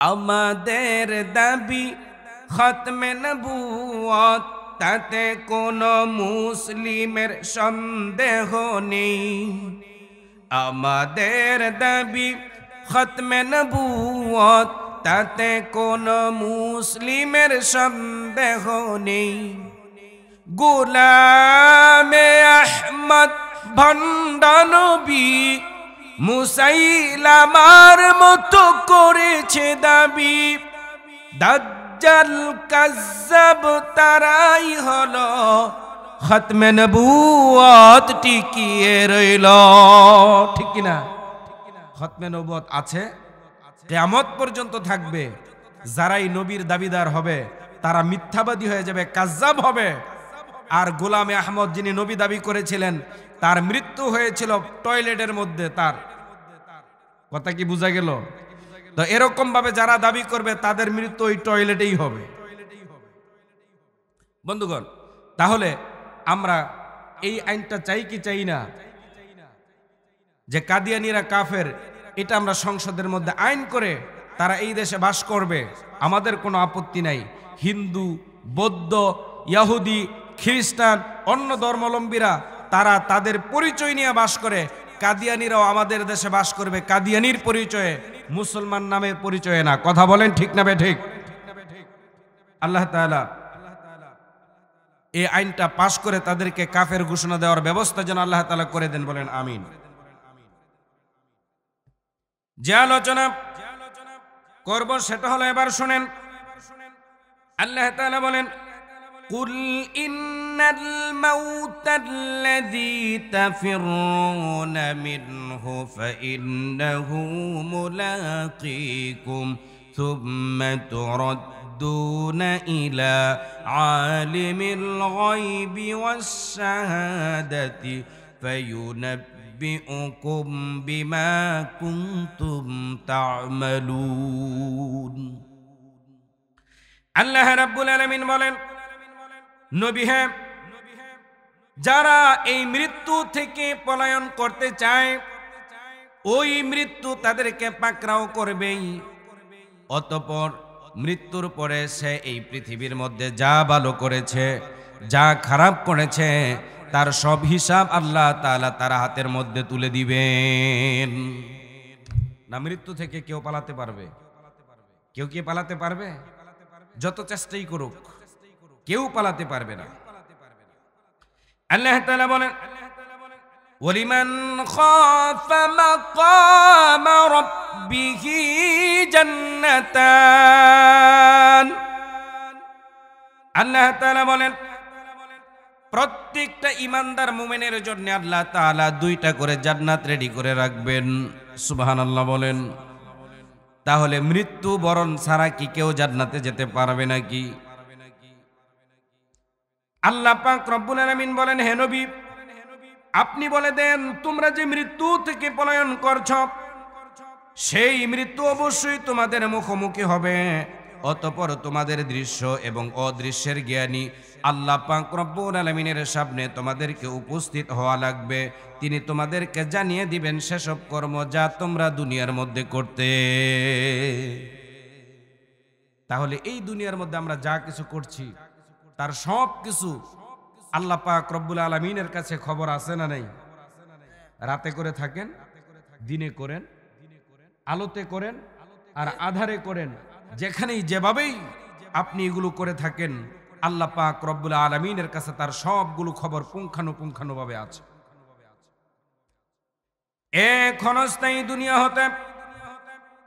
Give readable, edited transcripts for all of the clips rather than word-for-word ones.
আমাদের দাবি খতমে নবুয়ত, তাতে কোনো মুসলিমের সন্দেহ নেই। আমাদের দাবি খতমে নবুয়ত, তাতে কোনো মুসলিমের সন্দেহ নেই। গোলামে আহমদ ভণ্ড নবী মুসাইলামার মতো করেছে দাবি। দাজ্জাল কাজ্জাব তারাই হলো, খতমে নবুয়ত টিকিয়ে রইল। ঠিক কিনা? খতমে নবুয়ত আছে, কিয়ামত পর্যন্ত থাকবে। যারাই নবীর দাবিদার হবে তারা মিথ্যাবাদী হয়ে যাবে, কাজ্জাব হবে। আর গোলামে আহমদ যিনি নবী দাবি করেছিলেন, তার মৃত্যু হয়েছিল টয়লেটের মধ্যে। তার কথা কি বোঝা গেল? তো এরকম ভাবে যারা দাবি করবে তাদের মৃত্যু ওই টয়লেটেই হবে। বন্ধুগণ, তাহলে আমরা এই আইনটা চাই কি চাই না, যে কাদিয়ানীরা কাফের, এটা আমরা সংসদের মধ্যে আইন করে তারা এই দেশে বাস করবে, আমাদের কোনো আপত্তি নাই। হিন্দু, বৌদ্ধ, ইহুদি, খ্রিস্টান, অন্য ধর্মাবলম্বীরা তারা তাদের পরিচয় নিয়ে বাস করে, কাদিয়ানীরাও আমাদের দেশে বাস করবে কাদিয়ানীর পরিচয়ে, মুসলমান নামের পরিচয়ে না। কথা বলেন ঠিক না বেঠিক? আল্লাহ তাআলা এই আইনটা পাশ করে তাদেরকে কাফের ঘোষণা দেওয়ার ব্যবস্থা যেন আল্লাহ তাআলা করে দেন। বলেন আমিন। যে আলোচনা করব সেটা হলো, এবার শুনেন, আল্লাহ তাআলা বলেন, কুল ইন্নাল মাউতাল্লাযী তাফিরুনা মিনহু ফাইন্নাহু মুলাকীকুম সুম্মা তুরাদ্দুনা ইলা আলিমিল গায়বি ওয়াস শাহাদাতি ফায়ুনাব্বিউকুম বিমা কুনতুম তা'মালুন। আল্লাহ রাব্বুল আলামিন বলেন, নবী হ্যাঁ, যারা এই মৃত্যু থেকে পলায়ন করতে চায়, ওই মৃত্যু তাদেরকে পাকড়াও করবেই। অতঃপর মৃত্যুর পরে সে এই পৃথিবীর মধ্যে যা ভালো করেছে, যা খারাপ করেছে, তার সব হিসাব আল্লাহ তাআলা তার হাতের মধ্যে তুলে দিবেন। না মৃত্যু থেকে কেউ পালাতে পারবে? কেউ কি পালাতে পারবে? যত চেষ্টাই করুক, কেউ পালাতে পারবে না। আল্লাহ তাআলা বলেন, ওয়ালিমান খাফা মাকাম রাব্বিহি জান্নাতান। আল্লাহ তাআলা বলেন, প্রত্যেকটা ঈমানদার মুমিনের জন্য আল্লাহ তাআলা দুইটা করে জান্নাত রেডি করে রাখবেন। সুবহানাল্লাহ বলেন। তাহলে মৃত্যু বরণ ছাড়া কি কেউ জান্নাতে যেতে পারবে নাকি? আল্লাহ পাক রব্বুল আলামিন বলেন, হে নবী, আপনি বলে দেন, তোমরা যে মৃত্যু থেকে পলায়ন করছো, সেই মৃত্যু অবশ্যই তোমাদের মুখোমুখি হবে। অতঃপর তোমাদের দৃশ্য এবং অদৃশ্যের জ্ঞানী আল্লাহ পাক রব্বুল আলামিনের সামনে তোমাদেরকে উপস্থিত হওয়া লাগবে। তিনি তোমাদেরকে জানিয়ে দিবেন সেসব কর্ম যা তোমরা দুনিয়ার মধ্যে করতে। তাহলে এই দুনিয়ার মধ্যে আমরা যা কিছু করছি, তার সব কিছু আল্লাহ পাক রব্বুল আলামিনের কাছে খবর আছে না নাই? রাতে করে থাকেন, দিনে করেন, আলোতে করেন আর আধারে করেন, যেখানেই যেভাবেই আপনি এগুলো করে থাকেন, আল্লাহ পাক রব্বুল আলামিনের কাছে তার সবগুলো খবর পুঙ্খানুপুঙ্খানুভাবে আছে। এক ক্ষণস্থায়ী দুনিয়া হতে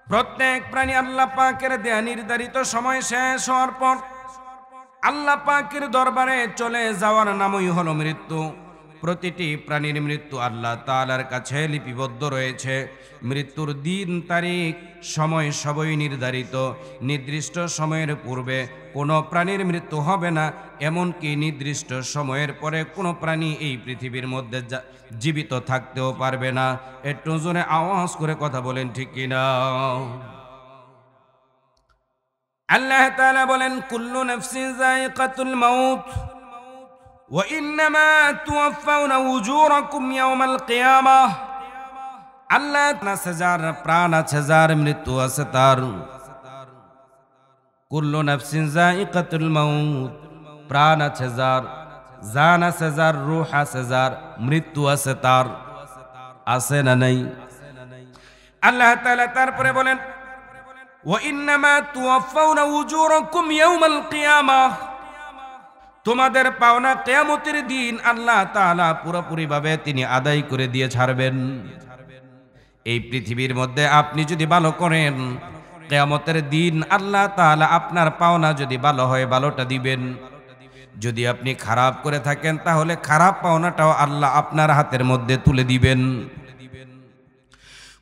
প্রত্যেক প্রাণী আল্লাহ পাকের দেয়া নির্ধারিত সময় শেষ হওয়ার পর আল্লাহ পাকের দরবারে চলে যাওয়ার নামই হলো মৃত্যু। প্রতিটি প্রাণীর মৃত্যু আল্লাহ তাআলার কাছে লিপিবদ্ধ রয়েছে। মৃত্যুর দিন, তারিখ, সময় সবই নির্ধারিত। নির্দিষ্ট সময়ের পূর্বে কোনো প্রাণীর মৃত্যু হবে না, এমনকি নির্দিষ্ট সময়ের পরে কোনো প্রাণী এই পৃথিবীর মধ্যে জীবিত থাকতেও পারবে না। একটু জোরে আওয়াজ করে কথা বলেন ঠিক কিনা? আল্লাহ তাআলা বলেন, কুল্লু নাফসিন যায়িকাতুল মাউত ওয়া ইন্নামা তুওয়াফাউনা উজুরাকুম ইয়াওমাল কিয়ামাহ। আল্লাহ আছে যার প্রাণ আছে, যার মৃত্যু আছে তার, কুল্লু নাফসিন যায়িকাতুল মাউত, প্রাণ আছে যার, জান আছে যার, রূহ আছে যার, মৃত্যু আছে তার। আছে না নাই? আল্লাহ তাআলা তারপরে বলেন ওয়া ইন্নামা তুওয়াফাউনা উজুরাকুম ইয়াউমাল কিয়ামাহ, তোমাদের পাওনা কিয়ামতের দিন আল্লাহ তাআলা পুরোপুরি ভাবে তিনি আদায় করে দিয়ে ছাড়বেন। এই পৃথিবীর মধ্যে আপনি যদি ভালো করেন, কিয়ামতের দিন আল্লাহ তাআলা আপনার পাওনা যদি ভালো হয় ভালোটা দিবেন। যদি আপনি খারাপ করে থাকেন তাহলে খারাপ পাওনাটাও আল্লাহ আপনার হাতের মধ্যে তুলে দিবেন।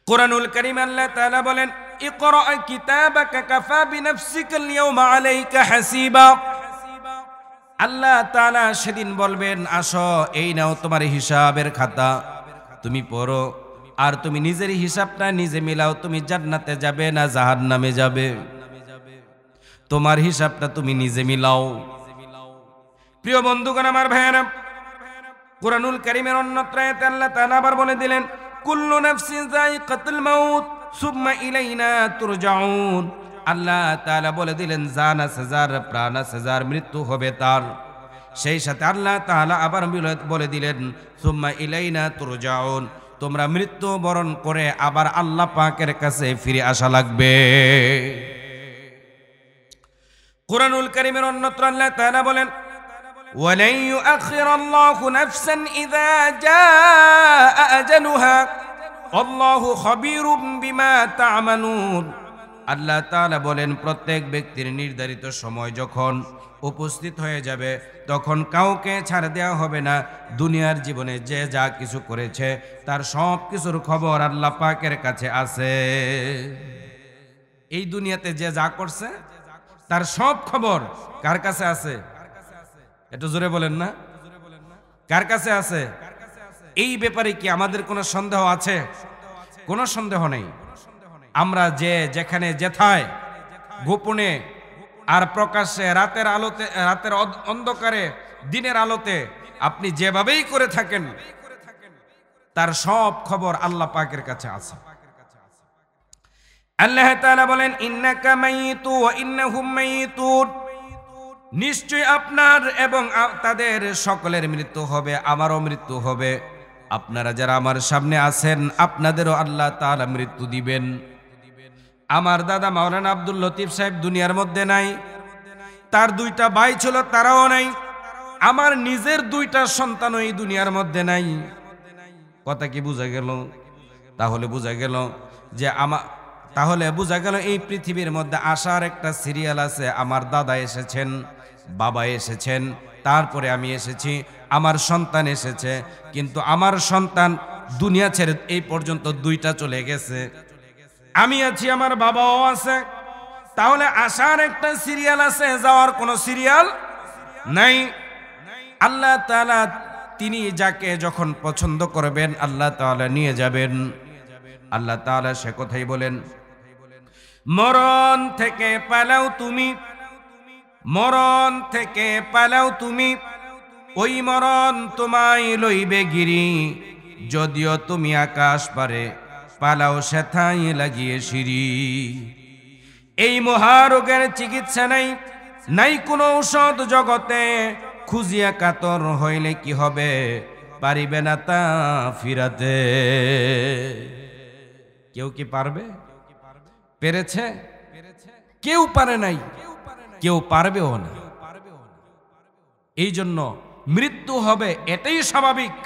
কুরআনুল কারীম আল্লাহ তাআলা বলেন ইকরা কিতাবাকা কাফা বিনাফসিকাল ইয়াওমা আলাইকা হাসিবা। আল্লাহ তাআলা সেদিন বলবেন আসো এই নাও তোমার হিসাবের খাতা, তুমি পড়ো আর তুমি নিজের হিসাবটা নিজে মিলাও, তুমি জান্নাতে যাবে না জাহান্নামে যাবে, তোমার হিসাবটা তুমি নিজে মিলাও। প্রিয় বন্ধুগণ আমার ভাইয়েরা, কুরআনুল কারীমের অন্যত্র আয়াতে আল্লাহ তাআলা আবার বলে দিলেন কুল্লু নাফসিন যায়িকাতুল মাউত সুম্মা ইলাইনা তুরজাউন। আল্লাহ তাআলা বলে দিলেন জান আছে যার, প্রাণ আছে যার, মৃত্যু হবে তার। সেই সাথে আল্লাহ তাআলা আবার বলে দিলেন সুম্মা ইলাইনা তুরজাউন, তোমরা মৃত্যু বরণ করে আবার আল্লাহ পাকের কাছে ফিরে আসা লাগবে। কুরআনুল কারীমের অন্যত্র আল্লাহ তাআলা বলেন ওয়ালাই ইউআখিরুল্লাহু নাফসান ইযা জাআ আজালুহা আল্লাহু খাবীরুম বিমা তা'মালুন। আল্লাহ তাআলা বলেন প্রত্যেক ব্যক্তির নির্ধারিত সময় যখন উপস্থিত হয়ে যাবে তখন কাউকে ছাড় দেওয়া হবে না। দুনিয়ার জীবনে যে যা কিছু করেছে তার সব কিছুর খবর আল্লাহ পাকের কাছে আছে। এই দুনিয়াতে যে যা করছে তার সব খবর কার কাছে আছে? একটু জোরে বলেন না, কার কাছে আছে? এই ব্যাপারে কি আমাদের কোনো সন্দেহ আছে? কোনো সন্দেহ নেই। আমরা যে যেখানে যেথায় গোপনে আর প্রকাশ্যে, রাতের আলোতে, রাতের অন্ধকারে, দিনের আলোতে আপনি যেভাবেই করে থাকেন তার সব খবর আল্লাহ পাকের কাছে আছে। আল্লাহ তাআলা বলেন ইন্নাকা মাইয়িতু ওয়া ইন্নাহুম মাইয়িতুন, নিশ্চয় আপনার এবং তাদের সকলের মৃত্যু হবে, আমারও মৃত্যু হবে। আপনারা যারা আমার সামনে আছেন আপনাদেরও আল্লাহ তাআলা মৃত্যু দিবেন। আমার দাদা মাওলানা আব্দুল লতিফ সাহেব দুনিয়ার মধ্যে নাই, তার দুইটা ভাই ছিল তারাও নাই, আমার নিজের দুইটা সন্তানও এই দুনিয়ার মধ্যে নাই। কথা কি বোঝা গেল? তাহলে বোঝা গেল যে বোঝা গেল এই পৃথিবীর মধ্যে আসার একটা সিরিয়াল আছে। আমার দাদা এসেছেন, বাবা এসেছেন, তারপরে আমি এসেছি, আমার সন্তান এসেছে। কিন্তু আমার সন্তান দুনিয়া ছেড়ে এই পর্যন্ত দুইটা চলে গেছে, আমি আছি, আমার বাবাও আছে। তাহলে আসার একটা সিরিয়াল আছে, যাওয়ার কোনো সিরিয়াল নাই। আল্লাহ তাআলা তিনি যাকে যখন পছন্দ করবেন আল্লাহ তাআলা নিয়ে যাবেন। আল্লাহ তাআলা সে কথাই বলেন মরণ থেকে পালাও তুমি, মরণ থেকে পালাও তুমি, ওই মরণ তোমায় লইবে গিরি, যদিও তুমি আকাশ পারে পালাও সেথাই লাগিয়ে সিঁড়ি। এই মহারোগের চিকিৎসা নাই, নাই কোনো ঔষধ জগতে, খুঁজিয়া কাতর হইলে কি হবে, পারিবে না তা ফিরাতে। কেউ কি পারবে? পেরেছে? কেউ পারে নাই, কেউ পারবেও না। এই জন্য মৃত্যু হবে, এটাই স্বাভাবিক।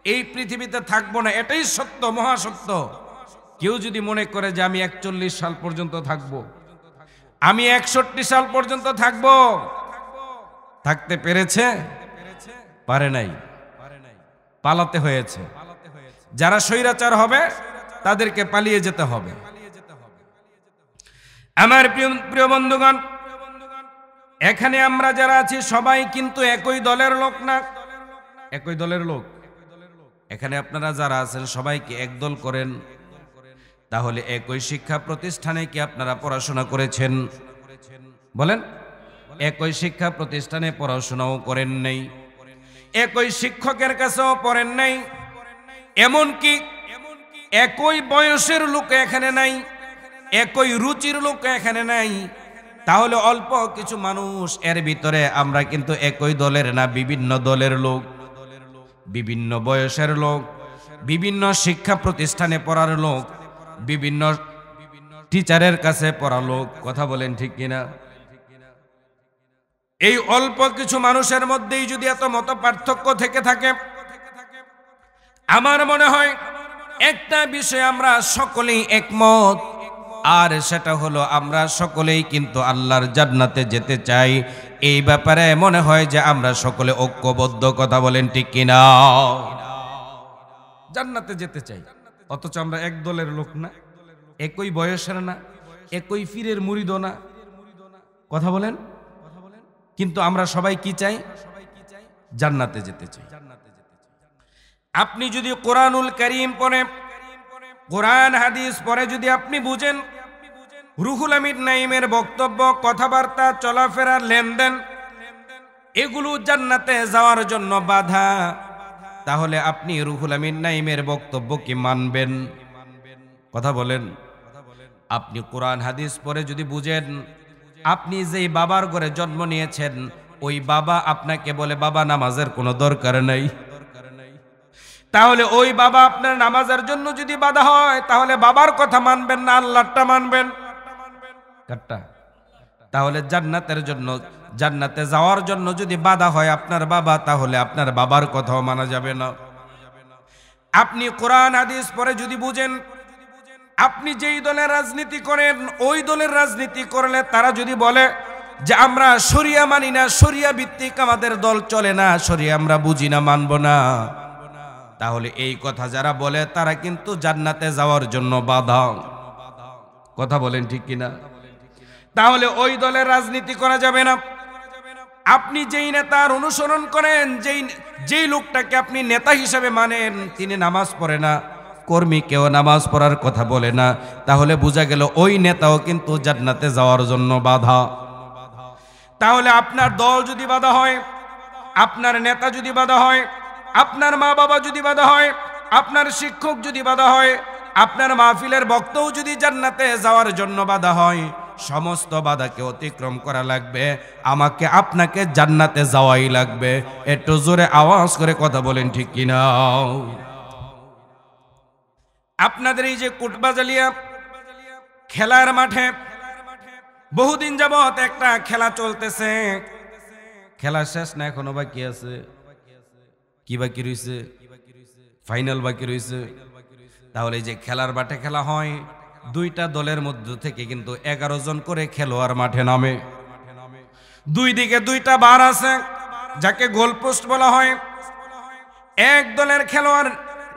এই পৃথিবীতে থাকবো না, এটাই সত্য, মহাসত্য। কেউ যদি মনে করে যে আমি 41 সাল পর্যন্ত থাকবো, আমি 61 সাল পর্যন্ত থাকবো, থাকতে পেরেছে? পারে নাই, পালাতে হয়েছে। যারা স্বৈরাচার হবে তাদেরকে পালিয়ে যেতে হবে। আমার প্রিয় বন্ধুগণ, এখানে আমরা যারা আছি সবাই কিন্তু একই দলের লোক না, একই দলের লোক। এখানে আপনারা যারা আছেন সবাই কি একদল করেন? তাহলে একই শিক্ষা প্রতিষ্ঠানে কি আপনারা পড়াশোনা করেছেন? বলেন, একই শিক্ষা প্রতিষ্ঠানে পড়াশোনাও করেন নাই, একই শিক্ষকের কাছেও পড়েন নাই, এমনকি একই বয়সের লোক এখানে নাই, একই রুচির লোক এখানে নাই। তাহলে অল্প কিছু মানুষ, এর ভিতরে আমরা কিন্তু একই দলের না, বিভিন্ন দলের লোক, বিভিন্ন বয়সের লোক, বিভিন্ন শিক্ষা প্রতিষ্ঠানে পড়ার লোক, বিভিন্ন টিচারের কাছে পড়া লোক। কথা বলেন ঠিক কিনা? এই অল্প কিছু মানুষের মধ্যেই যদি এত মত পার্থক্য থেকে থাকে, আমার মনে হয় একটা বিষয় আমরা সকলেই একমত, আর সেটা হলো আমরা সকলেই কিন্তু আল্লাহর জান্নাতে যেতে চাই। এই ব্যাপারে মনে হয় যে আমরা সকলে ঐক্যবদ্ধ। কথা বলেন ঠিক কিনা? জান্নাতে যেতে চাই, অথচ আমরা এক দলের লোক না, একই বয়সের না, একই পীরের মুরিদ না। কথা বলেন? কিন্তু আমরা সবাই কি চাই? জান্নাতে যেতে চাই। আপনি যদি কোরআনুল কারীম পড়ে, কোরআন হাদিস পড়ে যদি আপনি বুঝেন রুহুল আমিন নাঈমের বক্তব্য, কথাবার্তা, চলাফেরা, লেনদেন এগুলো জান্নাতে যাওয়ার জন্য বাধা, তাহলে আপনি রুহুল আমিন নাঈমের বক্তব্য কি মানবেন? কথা বলেন। আপনি কোরআন হাদিস পড়ে যদি বুঝেন আপনি যেই বাবার ঘরে জন্ম নিয়েছেন ওই বাবা আপনাকে বলে বাবা নামাজের কোনো দরকার নাই, তাহলে ওই বাবা আপনার নামাজের জন্য যদি বাধা হয় তাহলে বাবার কথা মানবেন না আল্লাহরটা মানবেন? কাটটা? তাহলে জান্নাতের জন্য, জান্নাতে যাওয়ার জন্য যদি বাধা হয় আপনার বাবা, তাহলে আপনার বাবার কথাও মানা যাবে না। আপনি কোরআন হাদিস পড়ে যদি বুঝেন আপনি যেই দলের রাজনীতি করেন ওই দলের রাজনীতি করলে তারা যদি বলে যে আমরা শরিয়া মানি না, শরিয়া ভিত্তিক আমাদের দল চলে না, শরিয়া আমরা বুঝি না, মানব না, তাহলে এই কথা যারা বলে তারা কিন্তু জান্নাতে যাওয়ার জন্য বাধা। কথা বলেন ঠিক কিনা? তাহলে ওই দলের রাজনীতি করা যাবে না। আপনি যেই নেতার অনুসরণ করেন, যেই লোকটাকে আপনি নেতা হিসেবে মানেন তিনি নামাজ পড়ে না, কর্মী কেউ নামাজ পড়ার কথা বলে না, তাহলে বোঝা গেল ওই নেতাও কিন্তু জান্নাতে যাওয়ার জন্য বাধা। তাহলে আপনার দল যদি বাধা হয়, আপনার নেতা যদি বাধা হয়, আপনার মা বাবা যদি বাধা হয়, আপনার শিক্ষক যদি বাধা হয়, আপনার মাহফিলের বক্তাও যদি জান্নাতে যাওয়ার জন্য বাধা হয়, সমস্ত বাধাকে অতিক্রম করা লাগবে, আমাকে আপনাকে জান্নাতে যাওয়াই লাগবে। একটু জোরে আওয়াজ করে কথা বলেন ঠিক কিনা? আপনাদের এই যে কোটবাজালিয়া খেলার মাঠে বহুদিন যাবত একটা খেলা চলতেছে, খেলা শেষ না, এখনো বাকি আছে। কি বাকি রয়েছে? ফাইনাল বাকি রয়েছে। তাহলে যে খেলার মাঠে খেলা হয় দুইটা দলের মধ্য থেকে কিন্তু 11 জন করে খেলোয়াড় মাঠে নামে। দুই দিকে দুইটা বার আছে যাকে গোলপোস্ট বলা হয়। এক দলের খেলোয়াড়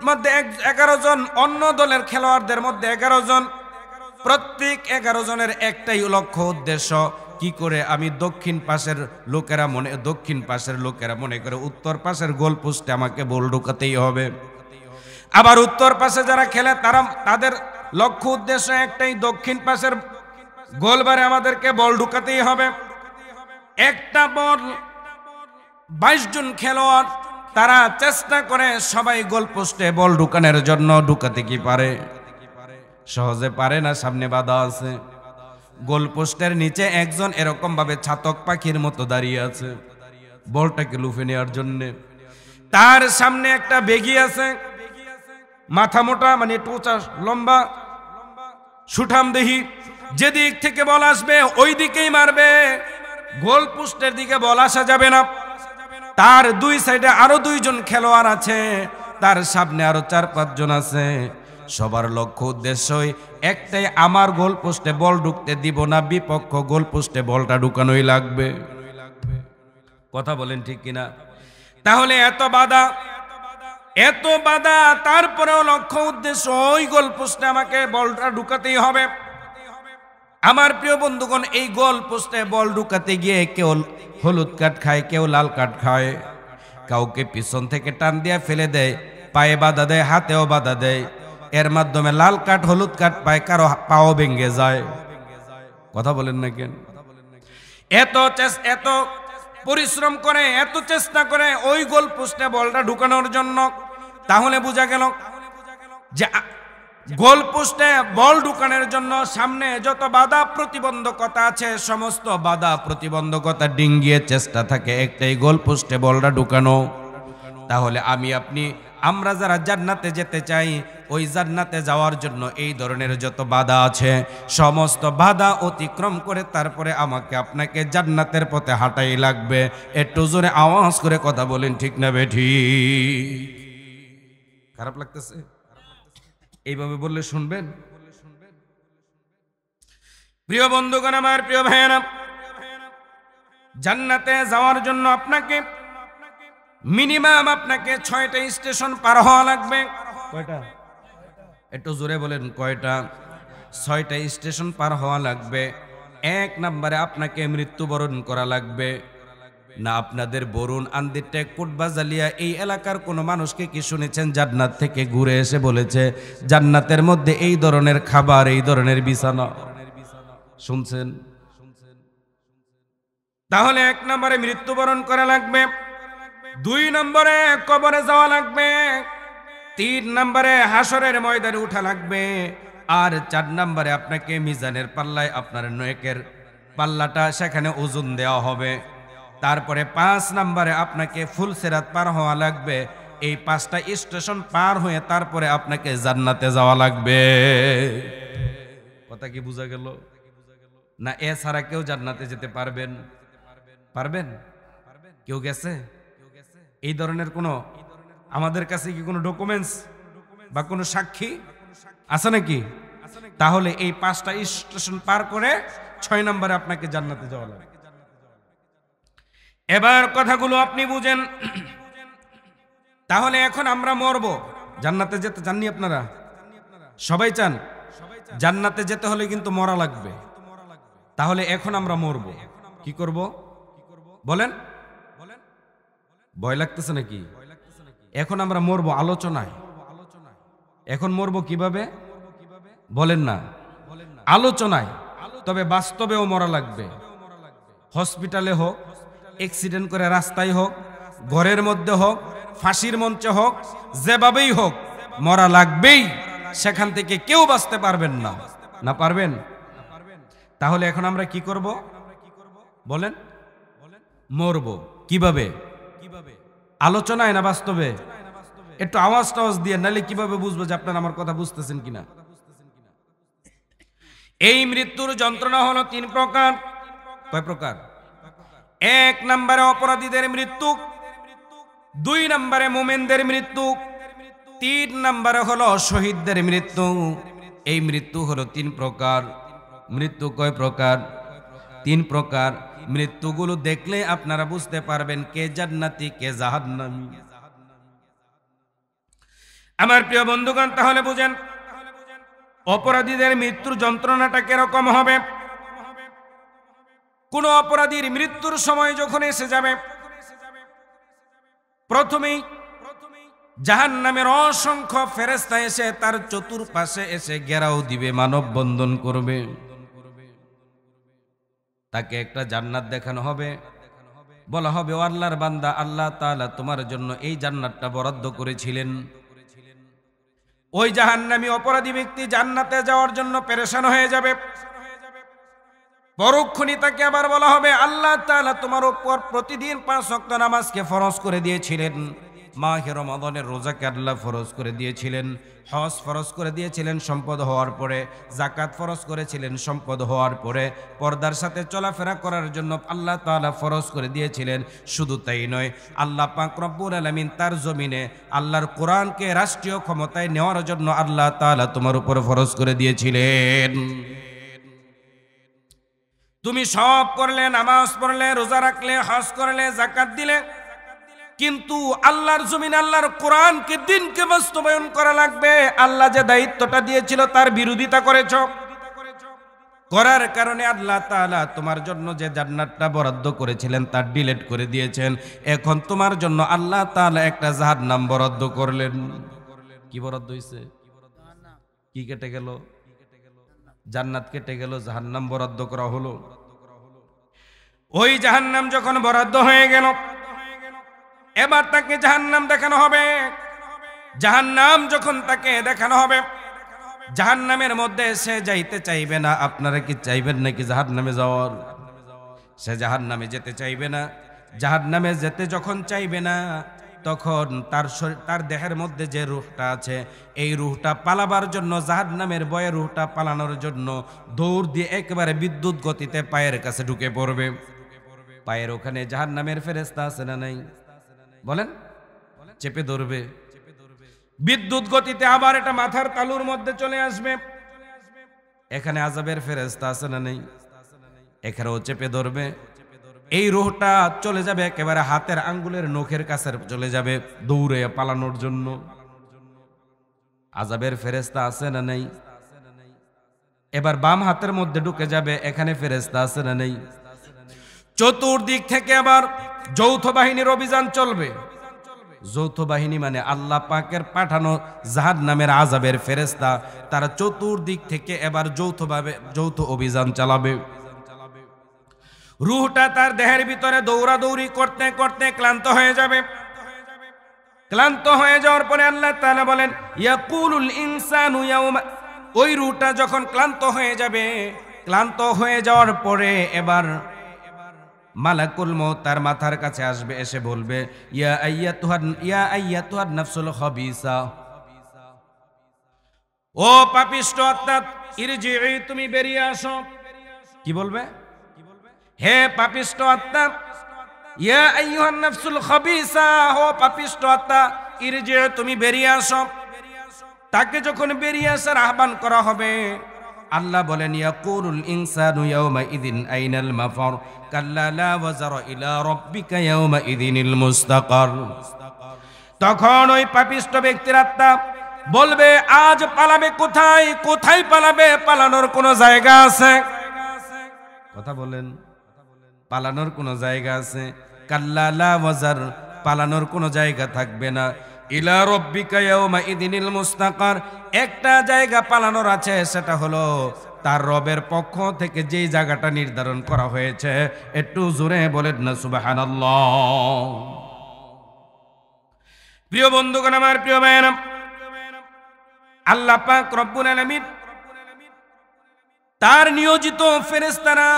মধ্যে 11 জন, অন্য দলের খেলোয়াড়দের মধ্যে 11 জন। প্রত্যেক 11 জনের একটাই লক্ষ্য, উদ্দেশ্য, কি করে আমি দক্ষিণ পাশের লোকেরা মনে করে উত্তর পাশের গোলপোস্টে আমাকে বল ঢুকাতেই হবে। আবার উত্তর পাশে যারা খেলে তাদের লক্ষ্য উদ্দেশ্য একটাই, দক্ষিণ পাশের গোলবারে আমাদেরকে বল ঢুকাতেই হবে। একটা বল 22 জন খেলোয়াড় তারা চেষ্টা করে সবাই গোলপোস্টে বল ঢুকানোর জন্য। ঢুকাতে কি পারে? সহজে পারে না, সামনে বাধা আছে। গোলপোস্টের নিচে একজন এরকম ভাবে ছাতক পাখির মতো দাঁড়িয়ে আছে বলটাকে লুফে নেওয়ার জন্য। তার সামনে একটা বেগি আছে, মাথা মোটা, মানে টোচা লম্বা, সুঠাম দেহি, যেদিক থেকে বল আসবে ওই দিকেই মারবে, গোলপোস্টের দিকে বল আসা যাবে না। তার দুই সাইডে আরো 2 জন খেলোয়াড় আছে, তার সামনে আরো 4-5 জন আছে। সবার লক্ষ্য উদ্দেশ্যই একটাই, আমার গোলপোস্টে বল ঢুকতে দিব না, বিপক্ষ গোলপোস্টে বলটা ঢুকানোই লাগবে। কথা বলেন ঠিক কিনা? তাহলে এত বাধা, তারপরেও লক্ষ্য উদ্দেশ্য ওই গোলপোস্টে আমাকে বলটা ঢুকাতেই হবে। আমার প্রিয় বন্ধুগণ, এই গোলপোস্টে বল ঢুকাতে গিয়ে কেউ হলুদ কার্ড খায়, কেউ লাল কার্ড খায়, কাউকে পিছন থেকে টান দিয়ে ফেলে দেয়, পায়ে বাধা দেয়, হাতেও বাধা দেয়। এর মাধ্যমে লাল কার্ড হলুদ কার্ড পায়, কারো পাও ভেঙে যায়। কথা বলেন না কেন? এত পরিশ্রম করে, এত চেষ্টা করে ওই গোলপোস্টে বলটা ঢুকানোর জন্য। তাহলে বোঝা গেল যে গোলপোস্টে বল ঢুকানোর জন্য সামনে যত বাধা প্রতিবন্ধকতা আছে সমস্ত বাধা প্রতিবন্ধকতা ডিঙ্গিয়ে চেষ্টা থাকে একটাই গোলপোস্টে বলটা ঢুকানো। তাহলে আমরা যারা জান্নাতে যেতে চাই ওই জান্নাতে যাওয়ার জন্য এই ধরনের যত বাধা আছে সমস্ত বাধা অতিক্রম করে তারপরে আমাকে আপনাকে জান্নাতের পথে হাঁটাই লাগবে। একটু জোরে আওয়াজ করে কথা বলেন, ঠিক না বেঠিক? খারাপ লাগতেছে? এইভাবে বললে শুনবেন? প্রিয় বন্ধুগণ আমার, প্রিয় ভাইয়েরা, জান্নাতে যাওয়ার জন্য আপনাকে মিনিমাম 6টা স্টেশন পার হওয়া লাগবে। কয়টা? একটু জোরে বলেন, কয়টা? 6টা স্টেশন পার হওয়া লাগবে। 1 নম্বরে আপনাকে মৃত্যুবরণ করা লাগবে না। আপনাদের বরুণ, আন্দিরটেক, কোটবাজালিয়া এই এলাকার কোন মানুষকে কি শুনেছেন জান্নাত থেকে ঘুরে এসে বলেছে জান্নাতের মধ্যে এই ধরনের খাবার, এই ধরনের বিছানা? শুনছেন? তাহলে 1 নম্বরে মৃত্যুবরণ করা লাগবে, 2 নম্বরে কবরে যাওয়া লাগবে, 3 নম্বরে হাসরের ময়দানে উঠা লাগবে, আর 4 নম্বরে আপনাকে মিজানের পাল্লায় আপনার নেকের পাল্লাটা সেখানে ওজন দেওয়া হবে। তারপরে 5 নম্বরে আপনাকে ফুলসিরাত পার হওয়া লাগবে। এই 5টা স্টেশন পার হয়ে তারপরে আপনাকে জান্নাতে যাওয়া লাগবে। কথা কি বোঝা গেল? না এছাড়া কেউ জান্নাতে যেতে পারবেন? পারবেন? কেউ গেছে? এই ধরনের কোনো আমাদের কাছে কি কোনো ডকুমেন্টস বা কোনো সাক্ষী আছে নাকি? তাহলে এই 5টা স্টেশন পার করে 6 নম্বরে আপনাকে জান্নাতে যাওয়া লাগবে। এবার কথাগুলো আপনি বুঝেন। তাহলে এখন আমরা মরব, জান্নাতে যেতে চাননি আপনারা? সবাই চান? জান্নাতে যেতে হলে কিন্তু মরা লাগবে। তাহলে এখন আমরা মরব, কি করব বলেন? ভয় লাগতেছে নাকি? এখন আমরা মরব আলোচনায়। এখন মরব কিভাবে বলেন না? আলোচনায়। তবে বাস্তবেও মরা লাগবে। হসপিটালে হোক, অ্যাক্সিডেন্ট করে রাস্তায় হোক, ঘরের মধ্যে হোক, ফাঁসির মঞ্চে হোক, যেভাবেই হোক মরা লাগবেই। সেখান থেকে কেউ বাঁচতে পারবেন না। না পারবেন? তাহলে এখন আমরা কি করব বলেন? মরব কিভাবে? আলোচনায় না বাস্তবে? একটু আওয়াজ টাওয়াজ দিয়ে, নাহলে কিভাবে বুঝবো যে আপনারা আমার কথা বুঝতেছেন কিনা? এই মৃত্যুর যন্ত্রণা হলো 3 প্রকার। কয় প্রকার? 1 নম্বরে অপরাধীদের মৃত্যু, 2 নম্বরে মুমিনদের মৃত্যু, 3 নম্বরে হলো শহীদদের মৃত্যু। এই মৃত্যু হলো 3 প্রকার। মৃত্যু কয় প্রকার? 3 প্রকার। মৃত্যুগুলো দেখলে আপনারা বুঝতে পারবেন কে জান্নাতি কে জাহান্নামী। আমার প্রিয় বন্ধুগণ, তাহলে বুঝেন অপরাধীদের মৃত্যুর যন্ত্রণাটা কিরকম হবে। কোন অপরাধীর মৃত্যুর সময় যখন এসে যাবে, প্রথমেই জাহান্নামের অসংখ্য ফেরেশতা এসে তার চতুর্পাশে এসে ঘেরাও দিবে, মানববন্ধন করবে। তাকে একটা জান্নাত দেখানো হবে, বলা হবে ও আল্লাহর বান্দা, আল্লাহ তাআলা তোমার জন্য এই জান্নাতটা বরাদ্দ করেছিলেন। ওই জাহান্নামী অপরাধী ব্যক্তি জান্নাতে যাওয়ার জন্য পেরেশান হয়ে যাবে। পরক্ষণে তাকে আবার বলা হবে আল্লাহ তাআলা তোমার উপর প্রতিদিন 5 ওয়াক্ত নামাজকে ফরজ করে দিয়েছিলেন, মাহে রমাদানের রোজাকে আল্লাহ ফরজ করে দিয়েছিলেন, হজ ফরজ করে দিয়েছিলেন সম্পদ হওয়ার পরে, যাকাত ফরজ করেছিলেন সম্পদ হওয়ার পরে, পর্দার সাথে চলাফেরা করার জন্য আল্লাহ তাআলা ফরজ করে দিয়েছিলেন। শুধু তাই নয়, আল্লাহ পাক রব্বুল আলামিন তার জমিনে আল্লাহর কোরআনকে রাষ্ট্রীয় ক্ষমতায় নেওয়ার জন্য আল্লাহ তাআলা তোমার উপর ফরজ করে দিয়েছিলেন। তুমি সব করলে, নামাজ পড়লে, রোজা রাখলে, হজ করলে, যাকাত দিলে, কিন্তু আল্লাহর জমিন আল্লাহর কোরআনকে দিনকে বাস্তবায়ন করা লাগবে। আল্লাহ যে দায়িত্বটা দিয়েছিল তার বিরোধিতা করেছো, করার কারণে আল্লাহ তাআলা তোমার জন্য যে জান্নাতটা বরাদ্দ করেছিলেন তা ডিলিট করে দিয়েছেন। এখন তোমার জন্য আল্লাহ তাআলা একটা জাহান্নাম বরাদ্দ করলেন। কি বরাদ্দ হইছে? কি কেটে গেল? জান্নাত কেটে গেল, জাহান্নাম বরাদ্দ করা হলো। ওই জাহান্নাম যখন বরাদ্দ হয়ে গেল, এবার তাকে জাহান্নাম দেখানো হবে। জাহান্নাম যখন তাকে দেখানো হবে, জাহান্নামের মধ্যে সে যাইতে চাইবে না। আপনারা কি চাইবেন নাকি জাহান্নামে যাওয়ার? সে জাহান্নামে যেতে চাইবে না। জাহান্নামে যেতে যখন চাইবে না, তখন তার দেহের মধ্যে যে রূহটা আছে, এই রূহটা পালাবার জন্য, জাহান্নামের ভয়ে রূহটা পালানোর জন্য দৌড় দিয়ে একেবারে বিদ্যুৎ গতিতে পায়ের কাছে ঢুকে পড়বে। পায়ের ওখানে জাহান্নামের ফেরেশতা আছে না নাই? বলেন, চেপে ধরবে বিদ্যুৎ গতিতে। আবার এটা মাথার তালুর মধ্যে চলে আসবে। এখানে আযাবের ফেরেশতা আছে না নেই? এখানেও চেপে ধরবে। এই রূহটা চলে যাবে একেবারে হাতের আঙ্গুলের নখের কাছে চলে যাবে দৌড়ে পালানোর জন্য। আযাবের ফেরেশতা আছে না নেই? এবার বাম হাতের মধ্যে ঢুকে যাবে, এখানে ফেরেশতা আছে না নেই? চতুর্দিক থেকে আবার যৌথ বাহিনীর অভিযান চলবে। যৌথ বাহিনী মানে আল্লাহ পাকের পাঠানো জাহান্নামের আযাবের ফেরেশতা, তারা চতুর্দিক থেকে এবার যৌথ অভিযান চালাবে। রূহটা তার দেহের ভিতরে দৌড়াদৌড়ি করতে করতে ক্লান্ত হয়ে যাবে। ক্লান্ত হয়ে যাওয়ার পরে আল্লাহ তাআলা বলেন, ইয়াকুলুল ইনসানু ইয়াউমা, ওই রূহটা যখন ক্লান্ত হয়ে যাবে, ক্লান্ত হয়ে যাওয়ার পরে এবার মালাকুল মউত তার মাথার কাছে আসবে, এসে বলবে, ইয়া আইয়াতুহান নাফসুল খাবিসা, ও পাপিষ্ঠ আত্মা, ইরজিই, তুমি বেরিয়ে আসো। কি বলবে? হে পাপিষ্ঠ আত্মা, ইয়া আইয়ুহান নাফসুল খাবিসা, ও পাপিষ্ঠ আত্মা, ইরজিই, তুমি বেরিয়ে আসো। তাকে যখন বেরিয়ে আসার আহ্বান করা হবে, আল্লাহ বলেন, ইয়াকুলুল ইনসানু ইয়াউমা ইযিন আইনাল মাফার, কাল্লা লা ওয়াজারা ইলা রাব্বিকা ইয়াউমা ইযিনিল মুস্তাকার। তখন ওই পাপিষ্ঠ ব্যক্তির আত্মা বলবে, আজ পালাবে কোথায়? কোথায় পালাবে? পালানোর কোনো জায়গা আছে? কথা বলেন, পালানোর কোনো জায়গা আছে? কাল্লা লা ওয়াজার, পালানোর কোনো জায়গা থাকবে না। ইলা রাব্বিকা ইয়াউমা ইযিনিল মুস্তাকার, একটা জায়গা পালানোর আছে, সেটা হলো তার রবের পক্ষ থেকে যেই জায়গাটা নির্ধারণ করা হয়েছে। একটু জোরে বলেন না সুবহানাল্লাহ। প্রিয় বন্ধুগণ, আমার প্রিয় ভাইয়েরা, আল্লাহ পাক রব্বুল আলামিন তার নিয়োজিত ফেরেশতারা,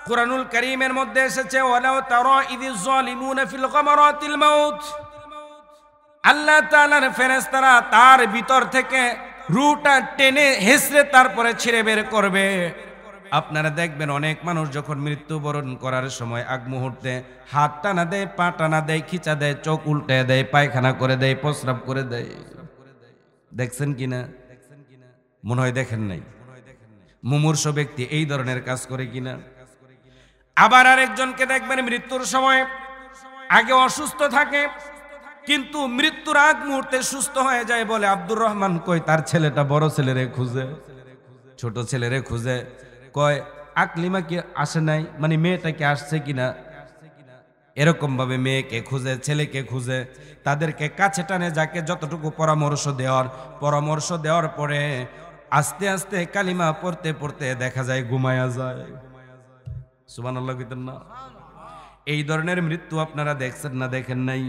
কুরআনুল কারীমের মধ্যে এসেছে, ওয়ালাউ তারা ইযিজ জালিমুনা ফিল গামারাতিল মাউত, আল্লাহ তাআলার ফেরেশতারা তার ভিতর থেকে রূহটা টেনে হেসড়ে তারপরে ছিঁড়ে বের করবে। আপনারা দেখবেন অনেক মানুষ যখন মৃত্যুবরণ করার সময় আগ মুহূর্তে হাত টানা দেয়, পা টানা দেয়, খিচা দেয়, চোখ উল্টে দেয়, পায়খানা করে দেয়, প্রস্রাব করে দেয়। দেখছেন কিনা? মনে হয় দেখেন নাই। মুমূর্ষ ব্যক্তি এই ধরনের কাজ করে কিনা? আবার আরেকজনকে দেখবেন মৃত্যুর সময় আগে অসুস্থ থাকে, কিন্তু মৃত্যুর আগ মুহূর্তে সুস্থ হয়ে যায়। বলে, আব্দুর রহমান কই? তার ছেলেটা বড় ছেলেরে খুঁজে, ছোট ছেলেরে খুঁজে। কয়, আকলিমা কি আসে নাই, মানে মেয়েটা কি আসছে কিনা। এরকম ভাবে মেয়েকে খুঁজে, ছেলেকে খুঁজে, তাদেরকে কাছে টানে, যাকে যতটুকু পরামর্শ দেওয়ার পরে আস্তে আস্তে কালিমা পড়তে পড়তে দেখা যায় ঘুমায়া যায়। সুবহানাল্লাহ কইতেন না? এই ধরনের মৃত্যু আপনারা দেখছেন না দেখেন নাই?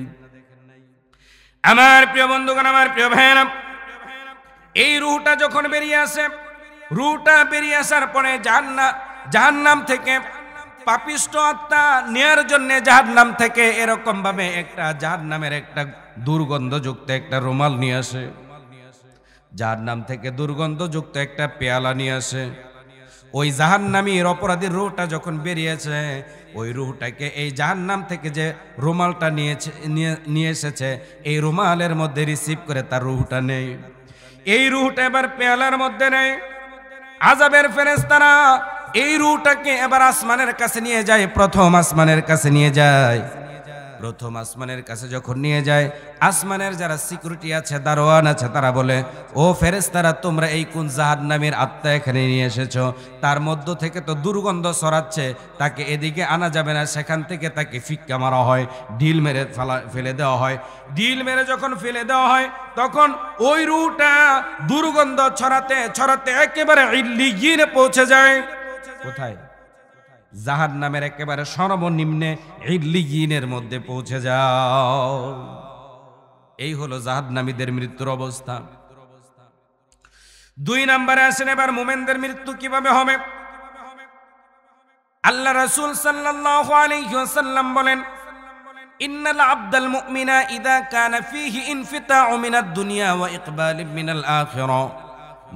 আমার প্রিয় বন্ধুগণ, আমার প্রিয় ভাইয়েরা, এই রূহটা যখন বেরিয়ে আসে, রূহটা বেরিয়ে আসার পরে জাহান্নাম থেকে পাপিষ্ঠ আত্মা নেয়ার জন্য জাহান্নাম থেকে এরকম ভাবে একটা জাহান্নামের একটা দুর্গন্ধযুক্ত একটা রুমাল নিয়ে আসে, জাহান্নাম থেকে দুর্গন্ধযুক্ত একটা পেয়ালা নিয়ে আসে। ওই জাহান্নামীর অপরাধীর রূহটা যখন বেরিয়েছে, ওই রূহটাকে এই জাহান্নাম থেকে যে রুমালটা নিয়ে এসেছে, এই রুমালের মধ্যে রিসিভ করে তার রূহটা নেই। এই রূহটা এবার পেয়ালার মধ্যে নেই। আযাবের ফেরেশতারা এই রূহটাকে এবার আসমানের কাছে নিয়ে যায়, প্রথম আসমানের কাছে নিয়ে যায়। প্রথম আসমানের কাছে যখন নিয়ে যায়, আসমানের যারা সিকিউরিটি আছে, দারোয়ান আছে, তারা বলে, ও ফেরেশতারা, তোমরা এই কোন জাহান্নামীর আত্মা এখানে নিয়ে এসেছো? তার মধ্য থেকে তো দুর্গন্ধ ছড়াচ্ছে, তাকে এদিকে আনা যাবে না। সেখান থেকে তাকে ফিক্কা মারা হয়, ঢিল মেরে ফেলে দেওয়া হয়। ঢিল মেরে যখন ফেলে দেওয়া হয়, তখন ওই রূহটা দুর্গন্ধ ছড়াতে ছড়াতে একেবারে ইল্লিয়িনে পৌঁছে যায়। কোথায়? জাহান্নামের একেবারে সর্বনিম্নে ইল্লিয়িনের মধ্যে পৌঁছে যাও। এই হলো জাহান্নামীদের মৃত্যুর অবস্থা। দুই নম্বরে আসেন এবার মুমিনদের মৃত্যু কিভাবে হবে। আল্লাহ রাসূল সাল্লাল্লাহু আলাইহি ওয়াসাল্লাম বলেন, ইন্নাল আবদাল মুমিনা ইযা কানা ফীহি ইনফিতাউ মিনাদ দুনিয়া ওয়া ইকবাল মিনাল আখিরা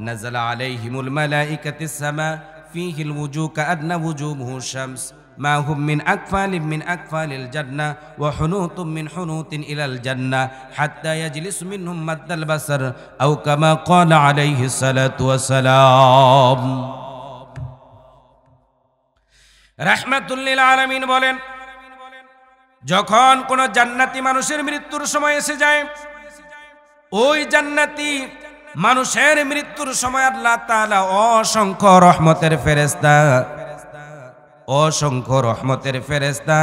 নাযালা আলাইহিমুল মালাইকাতুস সামা ফীহিল ওয়ুজু কাআন্না ওয়ুজুহুমুশ শামস মা হুম মিন আকফালিল জান্নাহ ওয়া হুনুতুম মিন হুনুতিন ইলাল জান্নাহ হাত্তা ইয়াজলিসু মিনহুম মাদ্দাল বাসার আও কামা ক্বালা আলাইহিস সালাতু ওয়াস সালাম। রাহমাতুল লিল আলামিন বলেন, যখন কোন জান্নাতি মানুষের মৃত্যুর সময় এসে যায়, ওই জান্নাতি মানুষের মৃত্যুর সময় আল্লাহ তাআলা অসংখ্য রহমতের ফেরেশতা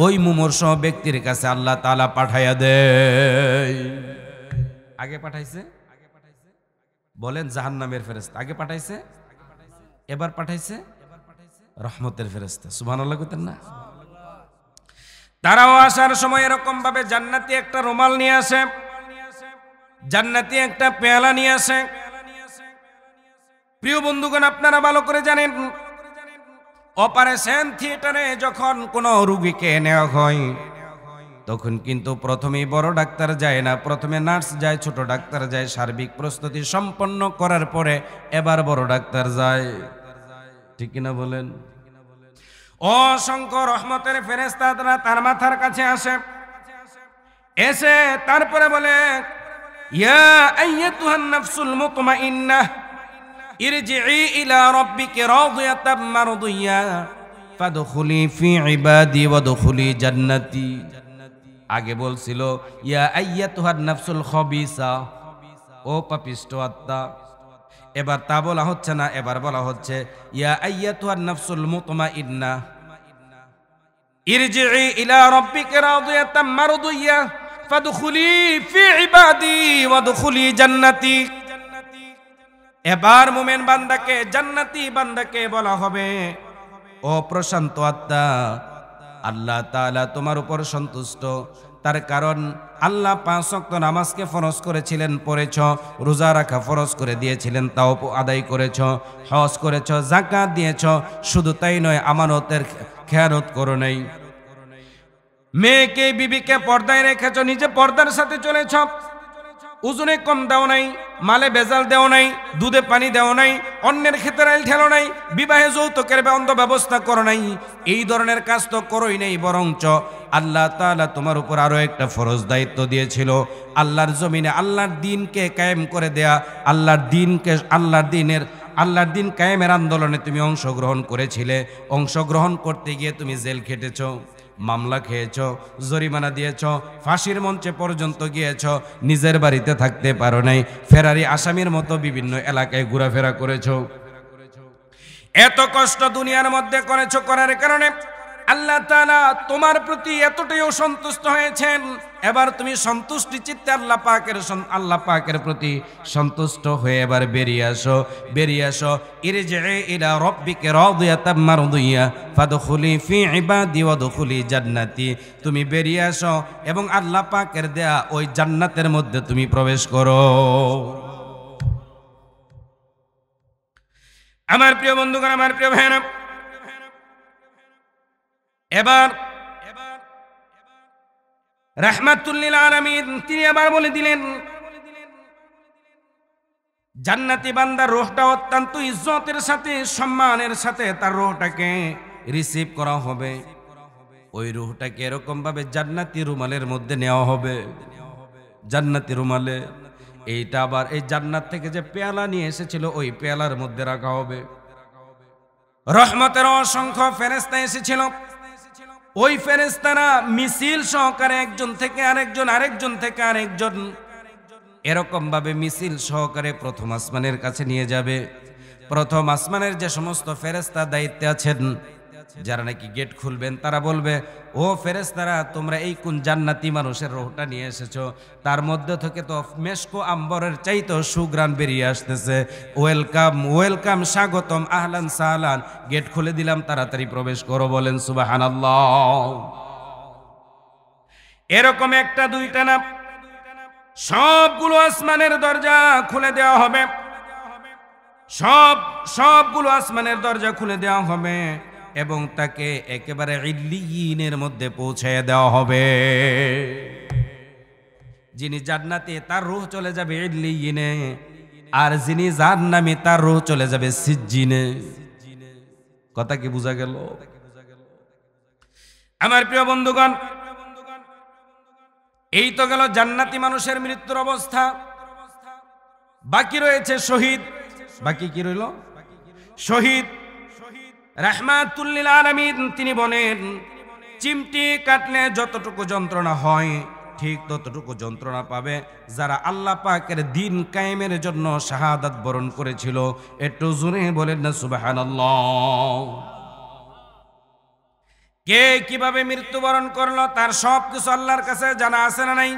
ওই মুমূর্ষ ব্যক্তির কাছে আল্লাহ তাআলা পাঠাইয়া দেয়। আগে পাঠাইছে, বলেন জাহান্নামের ফেরেশতা আগে পাঠাইছে, এবার পাঠাইছে রহমতের ফেরেশতা। সুবহানাল্লাহ কইতেন না? তারাও আসার সময় এরকম ভাবে জান্নাতি একটা রুমাল নিয়ে আসে, জান্নাতি একটা পেয়ালা নিয়ে আসে। প্রিয় বন্ধুগণ, আপনারা ভালো করে জানেন, অপারেশন থিয়েটারে যখন কোনো রোগীকে নেওয়া হয় তখন কিন্তু প্রথমেই বড় ডাক্তার যায় না, প্রথমে নার্স যায়, ছোট ডাক্তার যায়, সার্বিক প্রস্তুতি সম্পন্ন করার পরে এবার বড় ডাক্তার যায়। ঠিক কিনা বলেন? অসংখ্য রহমতের ফেরেশতা তার মাথার কাছে আসে, এসে তারপরে বলে, ইয়া আইয়াতুহান নাফসুল মুতমাইন্নাহ ইরজিই ইলা রাব্বিকি রাদিয়াতাম মারদিয়া ফাদখুলি ফি ইবাদি ওয়াদখুলি জান্নাতি। আগে বলছিল ইয়া আইয়াতুহান নাফসুল খাবিসা, ও পাপিষ্ট আত্মা। এবার তা বলা হচ্ছে না, এবার বলা হচ্ছে ইয়া আইয়াতুহান নাফসুল মুতমাইন্নাহ ইরজিই ইলা রাব্বিকি রাদিয়াতাম মারদিয়া ফাদখুলি ফি ইবাদি ওয়াদখুলি জান্নাতি। এবার মুমিন বান্দাকে, জান্নাতি বান্দাকে বলা হবে, ও প্রশান্ত আত্মা, আল্লাহ তাআলা তোমার উপর সন্তুষ্ট, তার কারণ আল্লাহ 5 ওয়াক্ত নামাজকে ফরজ করেছিলেন, পড়েছ, রোজা রাখা ফরজ করে দিয়েছিলেন, তাও আদায় করেছ, হজ করেছ, যাকাত দিয়েছ, শুধু তাই নয় আমানতের খেয়ানত করো নাই, মেয়েকে বিবিকে পর্দায় রেখেছ, নিজে পর্দার সাথে চলেছ, ওজনে কম দেও নাই, মালে বেজাল দেও নাই, দুধে পানি দেও নাই, অন্যের ক্ষেতের আইল ঠেলো নাই, বিবাহে যৌতুকের বন্ধ ব্যবস্থা করো নাই, এই ধরনের কাজ তো করোই নাই, বরঞ্চ আল্লাহ তাআলা তোমার উপর আরো একটা ফরজ দায়িত্ব দিয়েছিল, আল্লাহর জমিনে আল্লাহর দ্বীনকে কায়েম করে দেয়া, আল্লাহর দিন কায়েমের আন্দোলনে তুমি অংশগ্রহণ করেছিলে, অংশগ্রহণ করতে গিয়ে তুমি জেল খেটেছ, মামলা খেয়েছ, জরিমানা দিয়েছ, ফাঁসির মঞ্চে পর্যন্ত গিয়েছ, নিজের বাড়িতে থাকতে পারো নাই, ফেরারি আসামির মতো বিভিন্ন এলাকায় ঘোরাফেরা করেছ। এত কষ্ট দুনিয়ার মধ্যে করেছ, করার কারণে আল্লাহ তাআলা তোমার প্রতি এতটাই অসন্তুষ্ট হয়েছেন। এবার তুমি সন্তুষ্টি চিত্তে আল্লাহ পাকের প্রতি সন্তুষ্ট হয়ে এবার বেরিয়ে আসো। ইরজিই ইলা রাব্বিকা রাদিয়াতাম মারদিয়া ফাদখুলি ফি ইবাদি ওয়াদখুলি জান্নাতি। তুমি বেরিয়ে আসো এবং আল্লাহ পাকের দেয়া ওই জান্নাতের মধ্যে তুমি প্রবেশ করো। আমার প্রিয় বন্ধুগণ, আমার প্রিয় ভাইরা, এবার রাহমাতুল লিল আলামিন তিনি আবার বলে দিলেন, জান্নাতি বান্দার রূহটা অত্যন্ত ইজ্জতের সাথে, সম্মানের সাথে তার রূহটাকে রিসিভ করা হবে। ওই রূহটাকে এরকম ভাবে জান্নাতি রুমালের মধ্যে নেওয়া হবে, জান্নাতি রুমালে। এইটা আবার এই জান্নাত থেকে যে পেয়ালা নিয়ে এসেছিল ওই পেয়ালার মধ্যে রাখা হবে। রহমতের অসংখ্য ফেরেশতা এসেছিল, ওই ফেরেশতারা মিছিল সহকারে একজন থেকে আরেকজন এরকম ভাবে মিছিল সহকারে প্রথম আসমানের কাছে নিয়ে যাবে। প্রথম আসমানের যে সমস্ত ফেরেশতা দায়িত্বে আছেন, যারা নাকি গেট খুলবেন, তারা বলবে, ও ফেরেশতারা, তোমরা এই কোন জান্নাতি মানুষের রূহটা নিয়ে এসেছো? তার মধ্যে থেকে তো মেশকো আম্বরের চাইতে সুঘ্রাণ বেরিয়ে আসতেছে। ওয়েলকাম, স্বাগতম, আহলান সাহলান, গেট খুলে দিলাম, তাড়াতাড়ি প্রবেশ করো। বলেন সুবহানাল্লাহ। এরকম একটা দুইটা না, সবগুলো আসমানের দরজা খুলে দেওয়া হবে। সবগুলো আসমানের দরজা খুলে দেওয়া হবে এবং তাকে একেবারে ইল্লিয়িনের মধ্যে পৌঁছে দেওয়া হবে। যিনি জান্নাতে তার রূহ চলে যাবে ইল্লিয়িনে, আর যিনি জাহান্নামে তার রূহ চলে যাবে সিজ্জিনে। কথা কি বোঝা গেল? আমার প্রিয় বন্ধুগণ, এই তো গেল জান্নাতি মানুষের মৃত্যুর অবস্থা। বাকি রয়েছে শহীদ। বাকি কি রইল? শহীদ। রাহমাতুল লিল আলামিন তিনি বলেন, চিমটি কাটলে যতটুকু যন্ত্রণা হয় ঠিক ততটুকু যন্ত্রণা পাবে যারা আল্লাহ পাকের দিন কায়েমের জন্য শাহাদাত বরণ করেছিল। একটু জোরে বলেন না সুবহানাল্লাহ। কে কিভাবে মৃত্যুবরণ করলো তার সবকিছু আল্লাহর কাছে জানা আছে না নাই?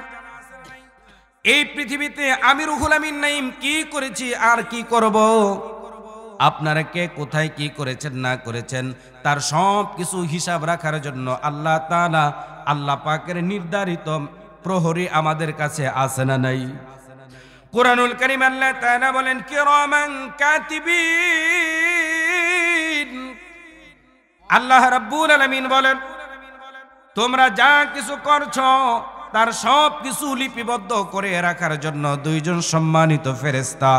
এই পৃথিবীতে আমি রুহুল আমিন নাইম কি করেছি আর কি করব, আপনারা কে কোথায় কি করেছেন না করেছেন তার সব কিছু হিসাব রাখার জন্য আল্লাহ তাআলা, আল্লাহ পাকের নির্ধারিত প্রহরী আমাদের কাছে আছে না নাই? কুরআনুল কারীম আল্লাহ তাআলা বলেন, কিরামান কাতিবিন। আল্লাহ রাব্বুল আলামিন বলেন, তোমরা যা কিছু করছো তার সব কিছু লিপিবদ্ধ করে রাখার জন্য দুইজন সম্মানিত ফেরেশতা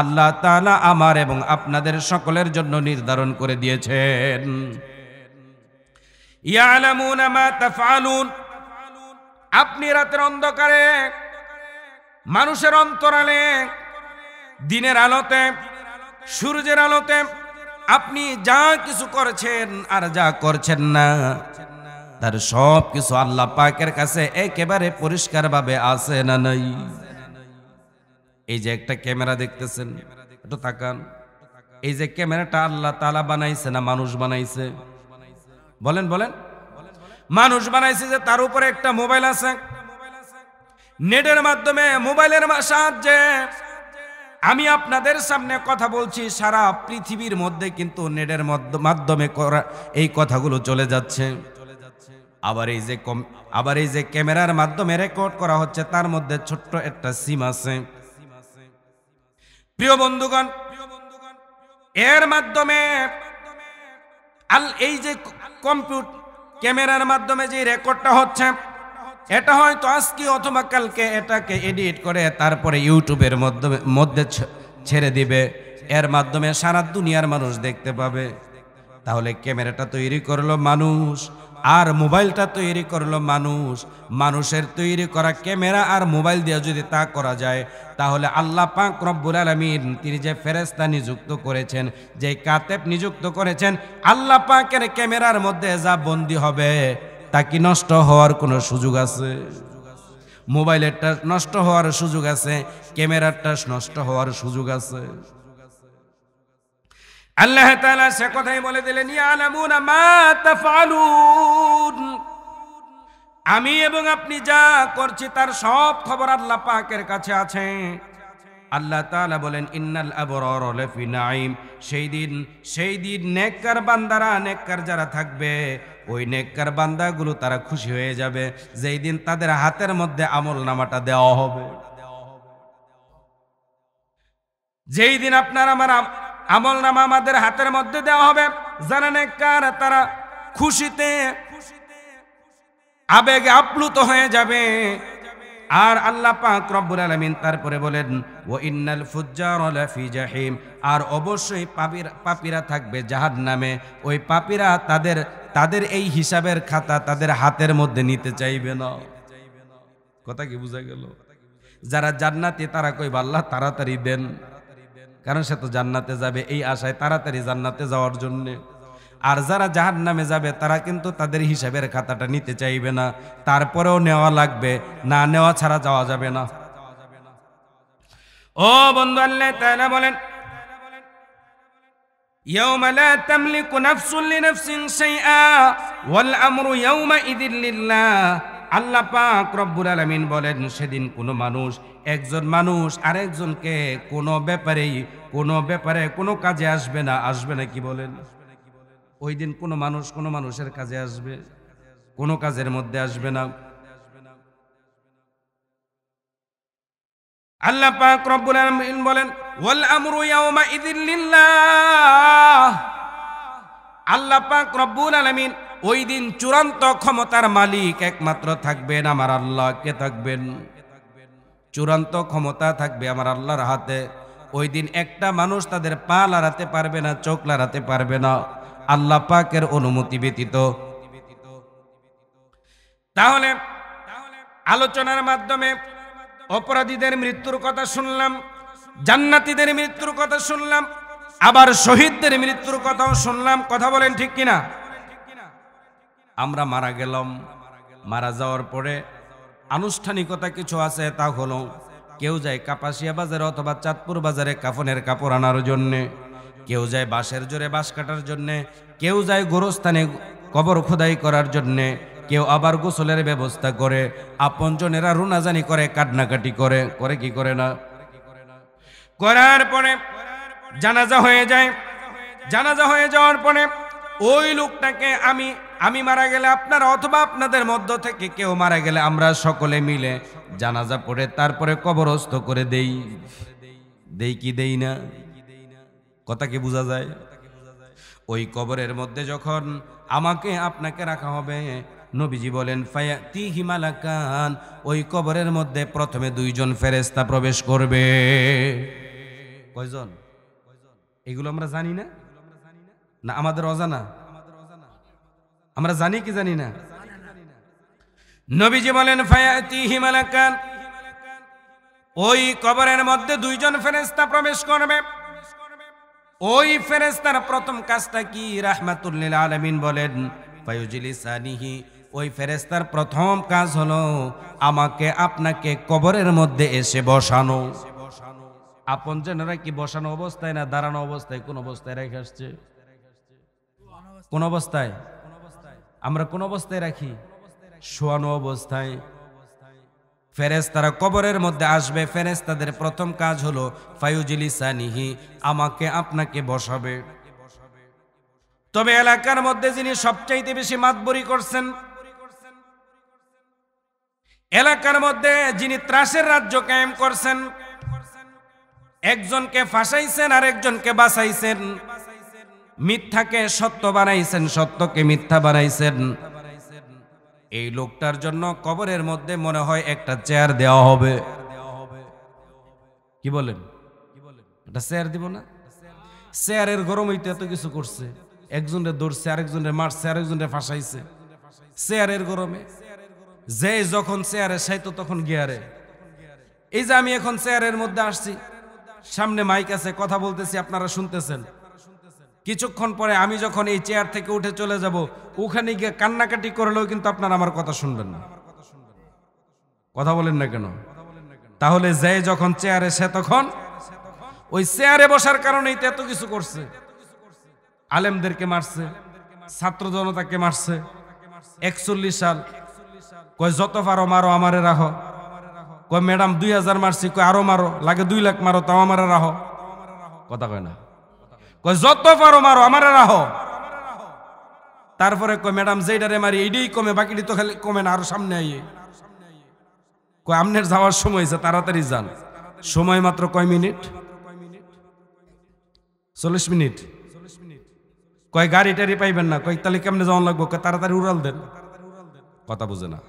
আল্লাহ তাআলা আমার এবং আপনাদের সকলের জন্য নির্ধারণ করে দিয়েছেন। ইয়ালামুনা মা তাফআলুন। আপনি রাতের অন্ধকারে, মানুষের অন্তরালে, দিনের আলোতে, সূর্যের আলোতে আপনি যা কিছু করেছেন আর যা করছেন না তার সব কিছু আল্লাহ পাকের কাছে একেবারে পরিষ্কারভাবে আছে না নাই? এই যে একটা ক্যামেরা দেখতেছেন, একটু তাকান। এই যে ক্যামেরাটা আল্লাহ তাআলা বানাইছে না মানুষ বানাইছে? বলেন বলেন। মানুষ বানাইছে যে তার উপরে একটা মোবাইল আছে, নেটের মাধ্যমে, মোবাইলের সাহায্যে আমি আপনাদের সামনে কথা বলছি, সারা পৃথিবীর মধ্যে কিন্তু নেটের মাধ্যমে করা এই কথাগুলো চলে যাচ্ছে। আবার এই যে ক্যামেরার মাধ্যমে রেকর্ড করা হচ্ছে, তার মধ্যে ছোট্ট একটা সিম আছে। প্রিয় বন্ধুগণ, এর মাধ্যমে এই যে কম্পিউটার ক্যামেরার মাধ্যমে যে রেকর্ডটা হচ্ছে, এটা হয়তো আজকে অথবা কালকে এটাকে এডিট করে তারপরে ইউটিউবের মধ্যে ছেড়ে দিবে। এর মাধ্যমে সারা দুনিয়ার মানুষ দেখতে পাবে। তাহলে ক্যামেরাটা তৈরি করলো মানুষ, আর মোবাইলটা তৈরি করলো মানুষ। মানুষের তৈরি করা ক্যামেরা আর মোবাইল দিয়ে যদি তা করা যায়, তাহলে আল্লাহ পাক রব্বুল আলামিন তিনি যে ফেরেশতা নিযুক্ত করেছেন, যে কাতেব নিযুক্ত করেছেন, আল্লাহ পাকের ক্যামেরার মধ্যে যা বন্দী হবে তা কি নষ্ট হওয়ার কোনো সুযোগ আছে? মোবাইলেরটা নষ্ট হওয়ার সুযোগ আছে, ক্যামেরারটা নষ্ট হওয়ার সুযোগ আছে? আল্লাহ তাআলা সে কথাই বলে দিলেন, ইয়ালামুনা মা তাফআলুন। আমি এবং আপনি যা করছি তার সব খবর আল্লাহ পাকের কাছে আছে। আল্লাহ তাআলা বলেন, ইন্নাল আবরার লাফি নাঈম। সেই দিন নেককার বান্দারা, নেককার যারা থাকবে, ওই নেককার বান্দাগুলো তারা খুশি হয়ে যাবে যেই দিন তাদের হাতের মধ্যে আমলনামাটা দেওয়া হবে। যেই দিন আপনার আমার আমলনামা আমাদের হাতের মধ্যে দেওয়া হবে, যারা নেককার তারা খুশিতে আবেগে আপ্লুত হয়ে যাবে। আর আল্লাহ পাক রব্বুল আলামিন তারপরে বলেন, ওয়া ইন্নাল ফুজ্জারা লাফি জাহিম। আর অবশ্যই পাপীরা থাকবে জাহান্নামে। ওই পাপীরা তাদের এই হিসাবের খাতা তাদের হাতের মধ্যে নিতে চাইবে না। কথা কি বোঝা গেল? যারা জান্নাতি তারা কইবে, আল্লাহ তাড়াতাড়ি দেন, কারণ সে তো জান্নাতে যাবে, এই আশায় তাড়াতাড়ি জান্নাতে যাওয়ার জন্য। আর যারা জাহান্নামে যাবে তারা কিন্তু তাদের হিসাবের খাতাটা নিতে চাইবে না, তারপরেও নেওয়া লাগবে, না নেওয়া ছাড়া যাওয়া যাবে না। ও বন্ধু, আল্লাহ তাআলা বলেন, ইয়াওমা লা তামলিকু নাফসুন লিনাফসিন শাইআ ওয়াল আমরু ইয়াওমাইযিন লিল্লাহ। আল্লাহ পাক রব্বুল আলামিন বলেন, সেদিন একজন মানুষ আরেকজনকে কোনো ব্যাপারে কোনো কাজে আসবে না। কি বলেন? ওই দিন কোনো মানুষের কাজে আসবে, কোনো কাজের মধ্যে আসবে না। আল্লাহ পাক রব্বুল আলামিন বলেন ওয়াল আমরু ইয়াওমা ইযিল লিল্লাহ। আল্লাহ পাক রব্বুল আলামিন ওই দিন চূড়ান্ত ক্ষমতার মালিক একমাত্র থাকবেন আমার আল্লাহ। কে থাকবেন? চূড়ান্ত ক্ষমতা থাকবে আমার আল্লাহর হাতে। ওই দিন একটা মানুষ তাদের পা লড়াতে পারবে না, চোখ লড়াতে পারবে না আল্লাহ পাকের অনুমতি ব্যতীত। তাহলে আলোচনার মাধ্যমে অপরাধীদের মৃত্যুর কথা শুনলাম, জান্নাতীদের মৃত্যুর কথা শুনলাম, আবার শহীদদের মৃত্যুর কথাও শুনলাম। কথা বলেন ঠিক কিনা? আমরা মারা গেলাম, মারা যাওয়ার পরে আনুষ্ঠানিকতা কিছু আছে, তা হলো কেউ যায় কাপাসিয়া বাজারে অথবা চাঁদপুর বাজারে কাফনের কাপড় আনার জন্যে, কেউ যায় বাঁশের জোরে বাঁশ কাটার জন্যে, কেউ যায় গোরস্থানে কবর খোদাই করার জন্যে, কেউ আবার গোসলের ব্যবস্থা করে, আপনজনেরা রুনাজানি করে, কান্নাকাটি করে, করে কি করে না? করার পরে জানাজা হয়ে যায়। জানাজা হয়ে যাওয়ার পরে ওই লোকটাকে আমি মারা গেলে আপনারা অথবা আপনাদের মধ্য থেকে কেউ মারা গেলে আমরা সকলে মিলে জানাজা পড়ে তারপরে কবরস্থ করে দেই। দেই কি দেই না? কথা কি বোঝা যায়? ওই কবরের মধ্যে যখন আমাকে আপনাকে রাখা হবে, নবীজি বলেন ফায়াতিহি মালাকান, ওই কবরের মধ্যে প্রথমে দুইজন ফেরেশতা প্রবেশ করবে। কয়জন? এগুলো আমরা জানি না? না আমাদের অজানা? আমরা জানি কি জানি না? নবীজি বলেন ফায়াতিহি মালাকান, ওই কবরের মধ্যে দুইজন ফেরেশতা প্রবেশ করবে। ওই ফেরেশতার প্রথম কাজটা কি? রাহমাতুল লিল আলামিন বলেন ফায়ুজলিসানিহি, ওই ফেরেশতার প্রথম কাজ হলো আমাকে আপনাকে কবরের মধ্যে এসে বসানো। আপনজনেরা কি বসানো অবস্থায় না দাঁড়ানো অবস্থায়? কোন অবস্থায় রেখে আসছে? কোন অবস্থায়? আমরা কোন অবস্থায় রাখি? শোয়ানো অবস্থায়। ফেরেশতারা কবরের মধ্যে আসবে, ফেরেশতাদের প্রথম কাজ হলো ফায়ুজলিসানিহি, আমাকে আপনাকে বসাবে। তবে এলাকার মধ্যে যিনি সবচাইতে বেশি মাতবরি করছেন, এলাকার মধ্যে যিনি ত্রাসের রাজ্য কায়েম করছেন, একজনকে ফাঁসাইছেন আর একজনকে বাঁচাইছেন, মিথ্যাকে সত্য বানাইছেন, সত্যকে মিথ্যা বানাইছেন, এই লোকটার জন্য কবরের মধ্যে মনে হয় একটা চেয়ার দেওয়া হবে। কি বলেন? একটা চেয়ার দিব না? চেয়ারের গরম হইতে এত কিছু করছে, একজনের ধরছে, আরেকজনের মারছে, আরেকজনের ফাঁসাইছে চেয়ারের গরমে। যে যখন চেয়ারে সাইতো তখন গিয়ারে। এই যে আমি এখন চেয়ারের মধ্যে আসছি, সামনে মাইক আছে, কথা বলতেছি, আপনারা শুনতেছেন। কিছুক্ষণ পরে আমি যখন এই চেয়ার থেকে উঠে চলে যাব, ওখানে গিয়ে কান্নাকাটি করলেও কিন্তু আপনারা আমার কথা শুনবেন না। কথা বলেন না কেন? তাহলে যে যখন চেয়ারে সে তখন ওই চেয়ারে বসার কারণেই তো এত কিছু করছে। আলেমদেরকে মারছে, ছাত্র জনতাকে মারছে। 41 সাল কয় যত পারো মারো, আমারে রাখো। কয় ম্যাডাম 2000 মারছি, কয় আরো মারো, লাগে 2 লাখ মারো, তাও আমারে রাখো। কথা কয় না? কয় যত পারো মারো, আমারে রাখো। তারপরে কয় ম্যাডাম যেইটারে মারি এইটাই কমে, বাকিটি তো খালি কমে না, আরো সামনে আইয়ে। কয় আপনার যাওয়ার সময় হয়েছে, তাড়াতাড়ি যান। সময় মাত্র কয় মিনিট? 40 মিনিট। কয় গাড়ি টাড়ি পাইবেন না। কয় তাহলে কেমনে যাওয়ান লাগবো? কয় তাড়াতাড়ি উড়াল দেন। কথা বুঝে না?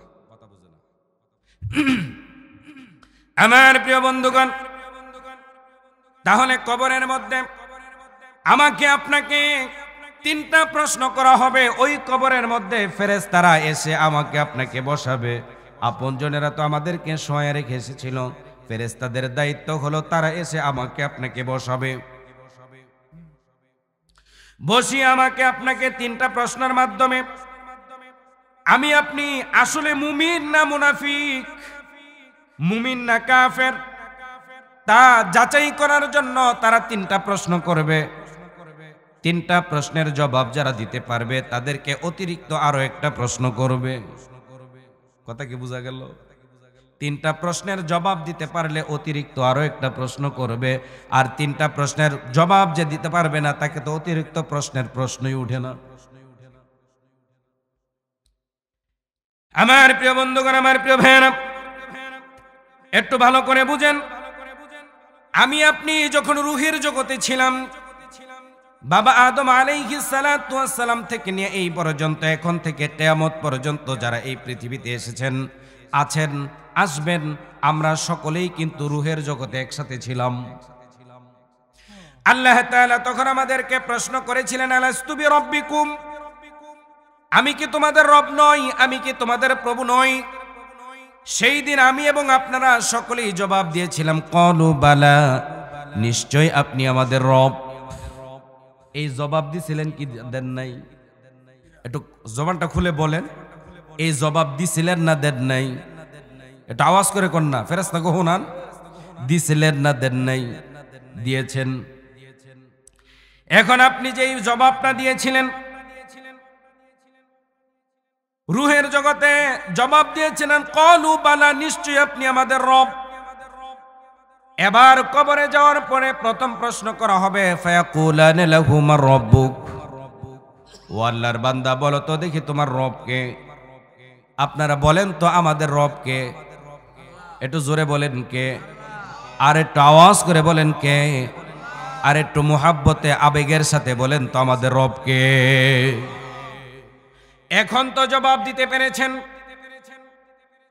আমার প্রিয় বন্ধুগণ, তাহলে কবরের মধ্যে আমাকে আপনাকে 3টা প্রশ্ন করা হবে। ওই কবরের মধ্যে ফেরেশতারা এসে আমাকে আপনাকে বসাবে। আপনজনেরা তো আমাদেরকে শোয়া রেখে এসেছিল, ফেরেশতাদের দায়িত্ব হলো তারা এসে আমাকে আপনাকে বসাবে। বসিয়ে আমাকে আপনাকে 3টা প্রশ্নের মাধ্যমে আমি আপনি আসলে মুমিন না মুনাফিক, মুমিন না কাফের, তা যাচাই করার জন্য তারা 3টা প্রশ্ন করবে। 3টা প্রশ্নের জবাব যারা দিতে পারবে তাদেরকে অতিরিক্ত আরো একটা প্রশ্ন করবে। কথা কি বোঝা গেল? 3টা প্রশ্নের জবাব দিতে পারলে অতিরিক্ত আরো একটা প্রশ্ন করবে। আর 3টা প্রশ্নের জবাব যে দিতে পারবে না, তাকে তো অতিরিক্ত প্রশ্নের প্রশ্নই উঠে না। আমার প্রিয় বন্ধুগণ, আমার প্রিয় ভাইয়েরা, একটু ভালো করে বুঝেন। আমি আপনি যখন রুহের জগতে ছিলাম, বাবা আদম আলাইহিস সালাতু ওয়াস সালাম থেকে নিয়ে এই পর্যন্ত, এখন থেকে কিয়ামত পর্যন্ত যারা এই পৃথিবীতে এসেছেন, আছেন, আসবেন, আমরা সকলেই কিন্তু রুহের জগতে একসাথে ছিলাম। আল্লাহ তাআলা তখন আমাদেরকে প্রশ্ন করেছিলেন, আলাস্তু বিরাব্বিকুম, আমি কি তোমাদের রব নই, আমি কি তোমাদের প্রভু নই? সেই দিন আমি এবং আপনারা সকলেই জবাব দিয়েছিলাম, ক্বালু বালা, নিশ্চয় আপনি আমাদের রব। এই জবাব দিছিলেন কি দেন নাই? একটু জবানটা খুলে বলেন, এই জবাব দিছিলেন না দেন নাই? এটা আওয়াজ করে কোন না, ফেরেশতা গো শুনান, দিছিলেন না দেন নাই? দিয়েছেন। এখন আপনি যে জবাবটা দিয়েছিলেন রুহের জগতে, জবাব দিয়েছিলেন ক্বালু বালা, নিশ্চয় আপনি আমাদের রব। এবার কবরে যাওয়ার পরে প্রথম প্রশ্ন করা হবে, ফায়াকুলানা লাহু মা রাব্বুক, ও আল্লাহর বান্দা বলো তো দেখি তোমার রব কে? আপনারা বলেন তো আমাদের রব কে? একটু জোরে বলেন কে, আর একটু আওয়াজ করে বলেন কে, আর একটু মুহাব্বতে আবেগের সাথে বলেন তো আমাদের রব কে? এখন তো জবাব দিতে পেরেছেন।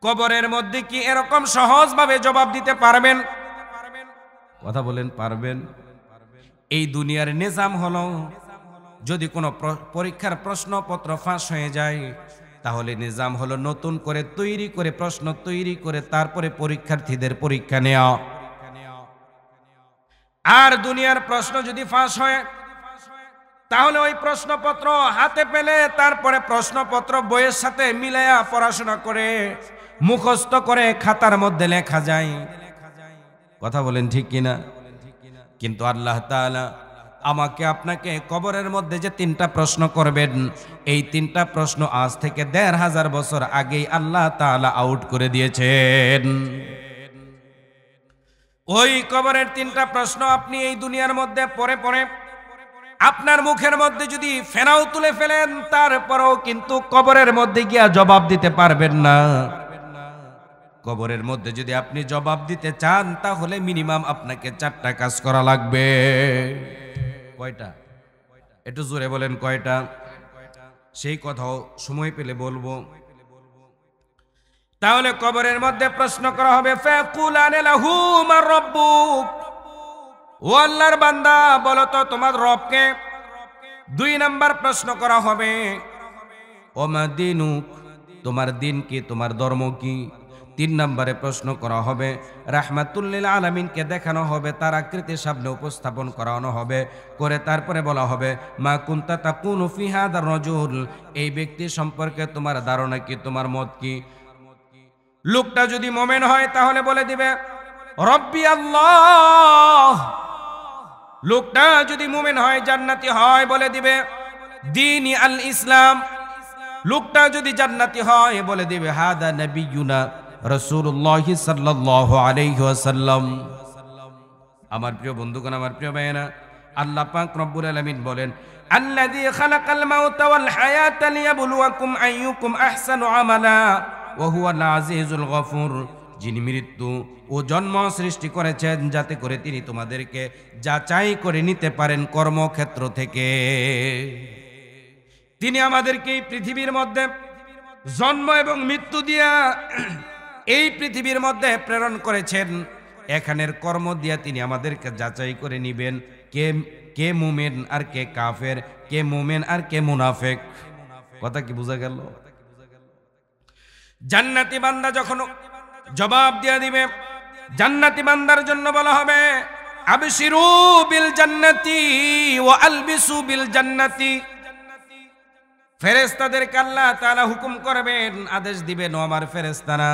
কবরের মধ্যে কি এরকম সহজভাবে জবাব দিতে পারবেন? কথা বলেন, পারবেন? এই দুনিয়ার নিজাম হলো, যদি কোনো পরীক্ষার প্রশ্নপত্র ফাঁস হয়ে যায়, তাহলে নিজাম হলো নতুন করে তৈরি করে প্রশ্ন তৈরি করে তারপরে পরীক্ষার্থীদের পরীক্ষা নেওয়া। আর দুনিয়ার প্রশ্ন যদি ফাঁস হয়, তাহলে ওই প্রশ্নপত্র হাতে পেলে তারপরে প্রশ্নপত্র বইয়ের সাথে মিলায়া পড়াশোনা করে মুখস্থ করে খাতার মধ্যে লেখা যায়। কথা বলেন ঠিক কিনা? কিন্তু আল্লাহ তাআলা আমাকে আপনাকে কবরের মধ্যে যে তিনটা প্রশ্ন করবেন, এই তিনটা প্রশ্ন আজ থেকে ১৫০০ বছর আগেই আল্লাহ তাআলা আউট করে দিয়েছেন। ওই কবরের তিনটা প্রশ্ন আপনি এই দুনিয়ার মধ্যে পড়ে পড়ে আপনার মুখের মধ্যে যদি ফেনাও তুলে ফেলেন, তারপরেও কিন্তু কবরের মধ্যে গিয়া জবাব দিতে পারবেন না। কবরের মধ্যে যদি আপনি জবাব দিতে চান, তাহলে মিনিমাম আপনাকে 4টা কাজ করা লাগবে। কয়টা? একটু জোরে বলেন কয়টা? সেই কথাও সময় পেলে বলবো। তাহলে কবরের মধ্যে প্রশ্ন করা হবে, ফাকুলানা লাহু মা রাব্বুক, ও আল্লাহর বান্দা বলো তো তোমার রবকে। 2 নাম্বার প্রশ্ন করা হবে, ওমা দিনুক, তোমার দিন কি, তোমার ধর্ম কি। 3 নম্বরে প্রশ্ন করা হবে, রাহমাতুল লিল আলামিনকে দেখানো হবে, তার আকৃতির সামনে উপস্থাপন করানো হবে, করে তারপরে বলা হবে, মা কুনতা তাকুনু ফি হাদার রাজুল, এই ব্যক্তি সম্পর্কে তোমার ধারণা কি, তোমার মত কি। লোকটা যদি মুমিন হয় তাহলে বলে দিবে রব্বি আল্লাহ। লোকটা যদি মুমিন হয়, জান্নাতি হয়, বলে দিবে দীনি আল ইসলাম। লোকটা যদি জান্নাতি হয় বলে দিবে হাদা নবিয়ুনা রাসূলুল্লাহ সাল্লাল্লাহু আলাইহি ওয়াসাল্লাম। আমার প্রিয় বন্ধুগণ, আমার প্রিয় ভাইয়েরা, আল্লাহ পাক রব্বুল আলামিন বলেন, আল্লাযী খালাকাল মাউতা ওয়াল হায়াতা লিয়াবলুয়াকুম আইয়ুকুম আহসানু আমালা ওয়া হুয়াল আজিজুল গফুর। যিনি মৃত্যু ও জন্ম সৃষ্টি করেছেন যাতে করে তিনি তোমাদেরকে যাচাই করে নিতে পারেন কর্মক্ষেত্র থেকে। তিনি আমাদেরকে এই পৃথিবীর মধ্যে জন্ম এবং মৃত্যু দিয়া এই পৃথিবীর মধ্যে প্রেরণ করেছেন। এখানের কর্ম দিয়া তিনি আমাদেরকে যাচাই করে নিবেন কে মুমিন আর কে কাফের, কে মুমিন আর কে মুনাফিক। কথা কি বোঝা গেল? জান্নাতি বান্দা যখন জবাব দিয়া দিবে, জান্নাতি বান্দার জন্য বলা হবে আবশিরু বিল জান্নাতি ওয়া আলবিসু বিল জান্নাতি। ফেরেশতাদেরকে আল্লাহ তাআলা হুকুম করবেন, আদেশ দিবেন, ও আমার ফেরেশতারা,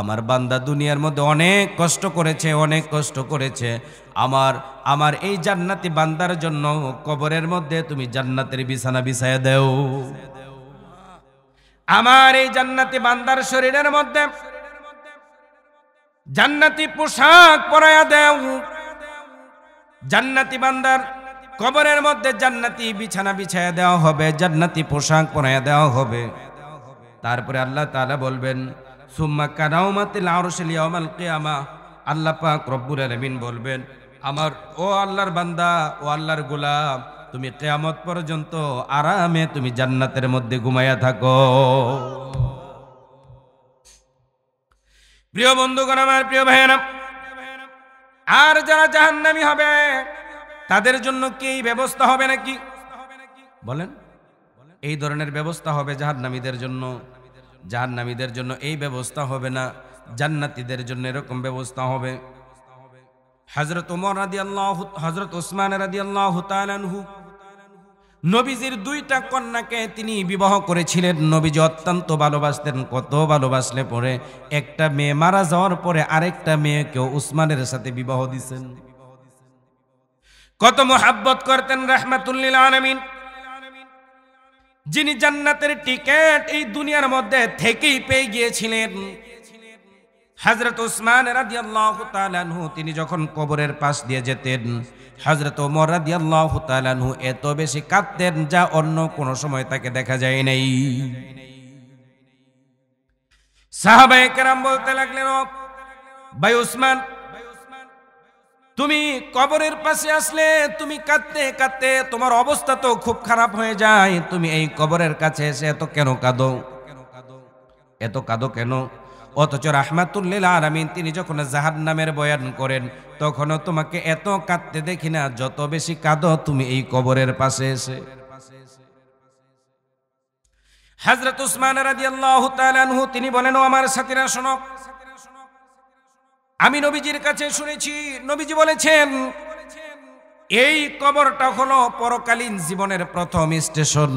আমার বান্দা দুনিয়ার মধ্যে অনেক কষ্ট করেছে, অনেক কষ্ট করেছে, আমার এই জান্নাতি বান্দার জন্য কবরের মধ্যে তুমি জান্নাতের বিছানা বিছায়া দাও। আমার এই জান্নাতি বান্দার শরীরের মধ্যে জান্নাতি পোশাক পরায়া দাও। জান্নাতি বান্দার কবরের মধ্যে জান্নাতি বিছানা বিছায়া দেওয়া হবে, জান্নাতি পোশাক পরায়া দেওয়া হবে। তারপরে আল্লাহ তাআলা বলবেন, সুম্মা কানাউমাতিল আরশিল ইয়াউমাল কিয়ামা, আল্লাহ পাক রব্বুল আলামিন বলবেন, আমার ও আল্লাহর বান্দা, ও আল্লাহর গোলাম, তুমি কিয়ামত পর্যন্ত আরামে তুমি জান্নাতের মধ্যে ঘুমায়া থাকো। প্রিয় বন্ধুগণ, আমার প্রিয় ভাইয়েরা, আর যারা জাহান্নামী হবে তাদের জন্য কি এই ব্যবস্থা হবে নাকি? বলেন, এই ধরনের ব্যবস্থা হবে জাহান্নামীদের জন্য? জাহান্নামীদের জন্য এই ব্যবস্থা হবে না, জান্নাতীদের জন্য এরকম ব্যবস্থা হবে। হযরত ওমর রাদিয়াল্লাহু, হযরত ওসমান রাদিয়াল্লাহু তাআলা আনহু নবীজির দুইটা কন্যাকে তিনি বিবাহ করেছিলেন। নবীজি অত্যন্ত ভালোবাসতেন। কত ভালোবাসলে পরে একটা মেয়ে মারা যাওয়ার পরে আরেকটা মেয়েকেও উসমানের সাথে বিবাহ দিয়েছেন। কত মোহাব্বত করতেন রাহমাতুল লিল আলামিন, যিনি জান্নাতের টিকেট এই দুনিয়ার মধ্যে থেকেই পেয়ে গিয়েছিলেন। হযরত ওসমান রাদিয়াল্লাহু তাআলা আনহু তিনি যখন কবরের পাশ দিয়ে যেতেন, হযরত ওমর রাদিয়াল্লাহু তাআলা আনহু এত বেশি কাঁদতেন যা অন্য কোন সময় তাকে দেখা যায় নাই। সাহাবায়ে কেরাম বলতে লাগলেন, ভাই ওসমান, তুমি কবরের পাশে আসলে তুমি কাঁদতে কাঁদতে তোমার অবস্থা তো খুব খারাপ হয়ে যায়, তুমি এই কবরের কাছে এসে এত কেন কাঁদো? এত কাঁদো কেন? অথচ রাহমাতুল লিল আলামিন তিনি যখন জাহান্নামের বয়ান করেন তখনও তোমাকে এত কাঁদতে দেখি না, যত বেশি কাঁদো তুমি এই কবরের পাশে এসে। হযরত উসমান রাদিয়াল্লাহু তাআলা আনহু তিনি বলেন, ও আমার সাথীরা শোনো, আমি নবীজির কাছে শুনেছি, নবীজি বলেছেন এই কবরটা হলো পরকালীন জীবনের প্রথম স্টেশন।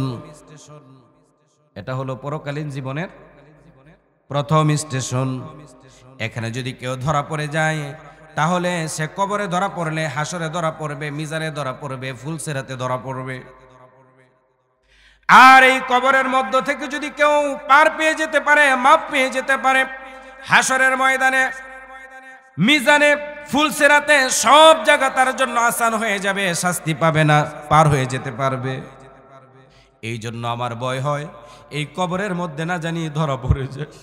এটা হলো পরকালীন জীবনের প্রথম স্টেশন। এখানে যদি কেউ ধরা পড়ে যায় তাহলে সে কবরে ধরা পড়লে হাসরে ধরা পড়বে, মিজানে ধরা পড়বে, ফুলসেরাতে ধরা পড়বে। আর এই কবরের মধ্য থেকে যদি কেউ পার পেয়ে যেতে পারে, মাপ পেয়ে যেতে পারে, হাসরের ময়দানে, মিজানে, ফুলসেরাতে সব জায়গা তার জন্য আসান হয়ে যাবে, শাস্তি পাবে না, পার হয়ে যেতে পারবে। এই জন্য আমার ভয় হয় এই কবরের মধ্যে না জানি ধরা পড়ে যায়।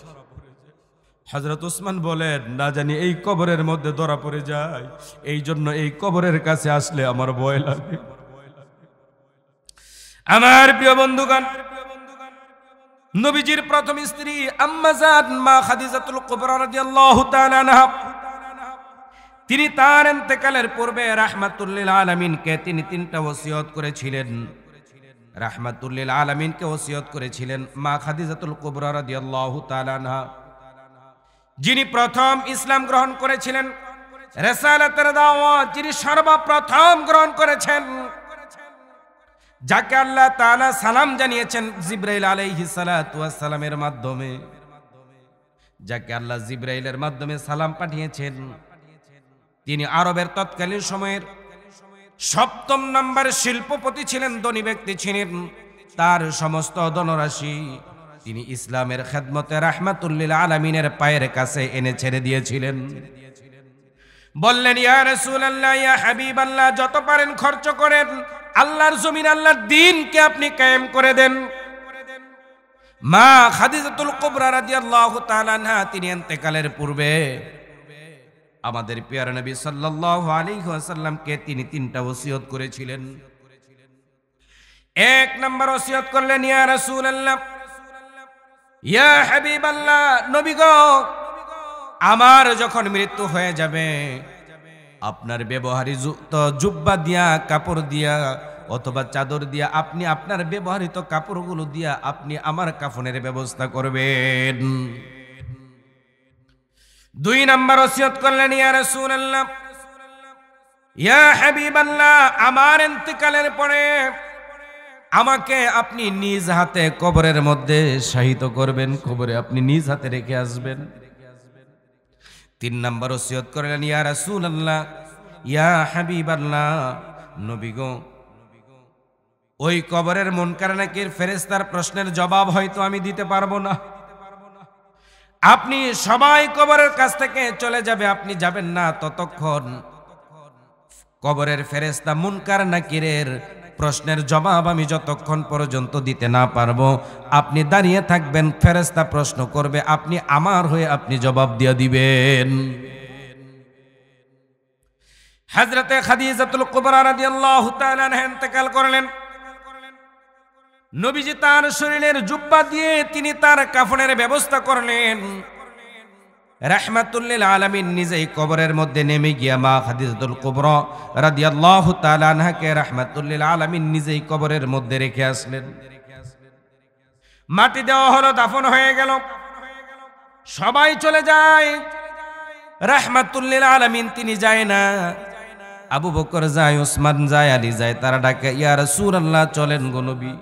হযরত ওসমান বলেন, না জানি এই কবরের মধ্যে ধরা পড়ে যায়, এই জন্য এই কবরের কাছে আসলে আমার ভয় লাগে। আমার প্রিয় বন্ধুগণ, নবীজির প্রথম স্ত্রী আম্মা জান মা খাদিজাতুল কুবরা রাদিয়াল্লাহু তাআলা আনহা, তিনি তার ইন্তেকালের পূর্বে রাহমাতুল লিল আলামিনকে তিনি তিনটা ওসিয়ত করেছিলেন। রাহমাতুল লিল আলামিনকে ওসিয়ত করেছিলেন মা খাদিজাতুল কুবরা রাদিয়াল্লাহু তাআলা আনহা, যিনি প্রথম ইসলাম গ্রহণ করেছিলেন, রিসালাতের দাওয়াত যিনি সর্বপ্রথম গ্রহণ করেছেন, যাকে আল্লাহ তাআলা সালাম জানিয়েছেন জিবরাইল আলাইহিস সালাতু ওয়াস সালামের মাধ্যমে, যাকে আল্লাহ জিবরাইলের মাধ্যমে সালাম পাঠিয়েছেন, তিনি আরবের তৎকালীন সময়ের 7ম নম্বর শিল্পপতি ছিলেন, ধনী ব্যক্তি ছিলেন। তার সমস্ত ধনরাশি তিনি ইসলামের খেদমতে রাহমাতুল লিল আলামিনের পায়ের কাছে এনে ছেড়ে দিয়েছিলেন। বললেন, ইয়া রাসূলুল্লাহ, ইয়া হাবিবাল্লাহ, যত পারেন খরচ করেন, আল্লাহর জমিন, আল্লাহর দ্বীনকে আপনি কায়েম করে দেন। মা খাদিজাতুল কুবরা রাদিয়াল্লাহু তাআলা আনহা তিনি ইন্তেকালের পূর্বে আমাদের প্রিয় নবী সাল্লাল্লাহু আলাইহি ওয়াসাল্লামকে তিনি তিনটা ওসিয়ত করেছিলেন। এক নম্বর ওসিয়ত করলেন, ইয়া রাসূলুল্লাহ, ইয়া হাবিবাল্লাহ, নবী গো, আমার যখন মৃত্যু হয়ে যাবে আপনার ব্যবহারিত জুব্বা দিয়া, কাপড় দিয়া অথবা চাদর দিয়া, আপনি আপনার ব্যবহৃত কাপড়গুলো দিয়া আপনি আমার কাফনের ব্যবস্থা করবেন। 2 নম্বর ওসিয়ত করলেন, ইয়া রাসূলুল্লাহ, ইয়া হাবিবাল্লাহ, আমার ইন্তেকালের পরে আমাকে আপনি নিজ হাতে কবরের মধ্যে শায়িত করবেন, কবরে আপনি নিজ হাতে রেখে আসবেন। 3 নম্বর ওসিয়ত করলেন, ইয়া রাসূলুল্লাহ, ইয়া হাবিবাল্লাহ, নবী গো, ওই কবরের মুনকার নাকির ফেরেশতার প্রশ্নের জবাব হয়তো আমি দিতে পারবো না, আপনি সবাই কবরের কাছ থেকে চলে যাবে, আপনি যাবেন না, ততক্ষণ কবরের ফেরেশতা মুনকার নাকিরের প্রশ্নের জবাব আমি যতক্ষণ পর্যন্ত দিতে না পারবো আপনি দাঁড়িয়ে থাকবেন, ফেরেশতা প্রশ্ন করবে, আপনি আমার হয়ে আপনি জবাব দিয়ে দিবেন। হযরতে খাদিজাতুল কুবরা রাদিয়াল্লাহু তাআলা আনহা ইন্তেকাল করলেন। নবীজি তার শরীরের জুব্বা দিয়ে তিনি তার কাফনের ব্যবস্থা করলেন। রাহমাতুল লিল আলামিন নিজেই কবরের মধ্যে নেমে গিয়া মা খাদিজাতুল কুবরা রাদিয়াল্লাহু তাআলা আনহাকে রাহমাতুল লিল আলামিন নিজেই কবরের মধ্যে রেখে আসলেন। মাটি দেওয়া হলো, দাফন হয়ে গেল, সবাই চলে যায়। রাহমাতুল লিল আলামিন তিনি যায় না, আবু বকর যায়, উসমান যায়, আলী যায়। তারা ডাকে, ইয়া রাসূলুল্লাহ চলেন গো নবী,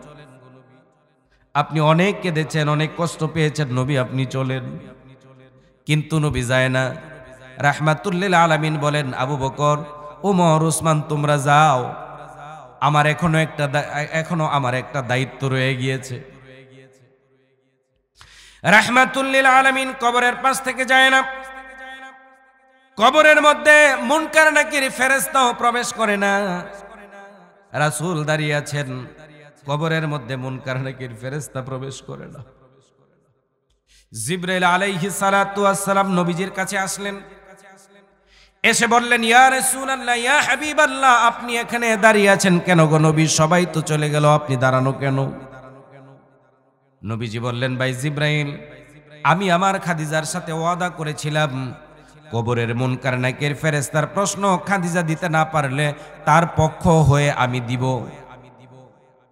আপনি অনেক কেঁদেছেন, অনেক কষ্ট পেয়েছেন, নবী আপনি চলেন। কিন্তু নবী যায় না। রাহমাতুল লিল আলামিন বলেন, আবু বকর, ওমর, উসমান তোমরা যাও, আমার এখনো আমার একটা দায়িত্ব রয়ে গিয়েছে। রাহমাতুল লিল আলামিন কবরের পাশ থেকে যায় না। কবরের মধ্যে মুনকার নাকির ফেরেশতাও প্রবেশ করে না। রাসূল দাঁড়িয়ে আছেন, কবরের মধ্যে মুনকার নাকির ফেরেশতা প্রবেশ করে না। জিবরাইল আলাইহিস সালাতু ওয়াস সালাম নবীজির কাছে আসলেন, এসে বললেন, ইয়া রাসূলুল্লাহ, ইয়া হাবিবাল্লাহ, আপনি এখানে দাঁড়িয়ে আছেন কেন গো নবী? সবাই তো চলে গেল, আপনি দাঁড়ানো কেন? নবীজি বললেন, ভাই জিবরাইল, আমি আমার খাদিজার সাথে ওয়াদা করেছিলাম, কবরের মুনকার নাকির ফেরেশতার প্রশ্ন খাদিজা দিতে না পারলে তার পক্ষ হয়ে আমি দিব।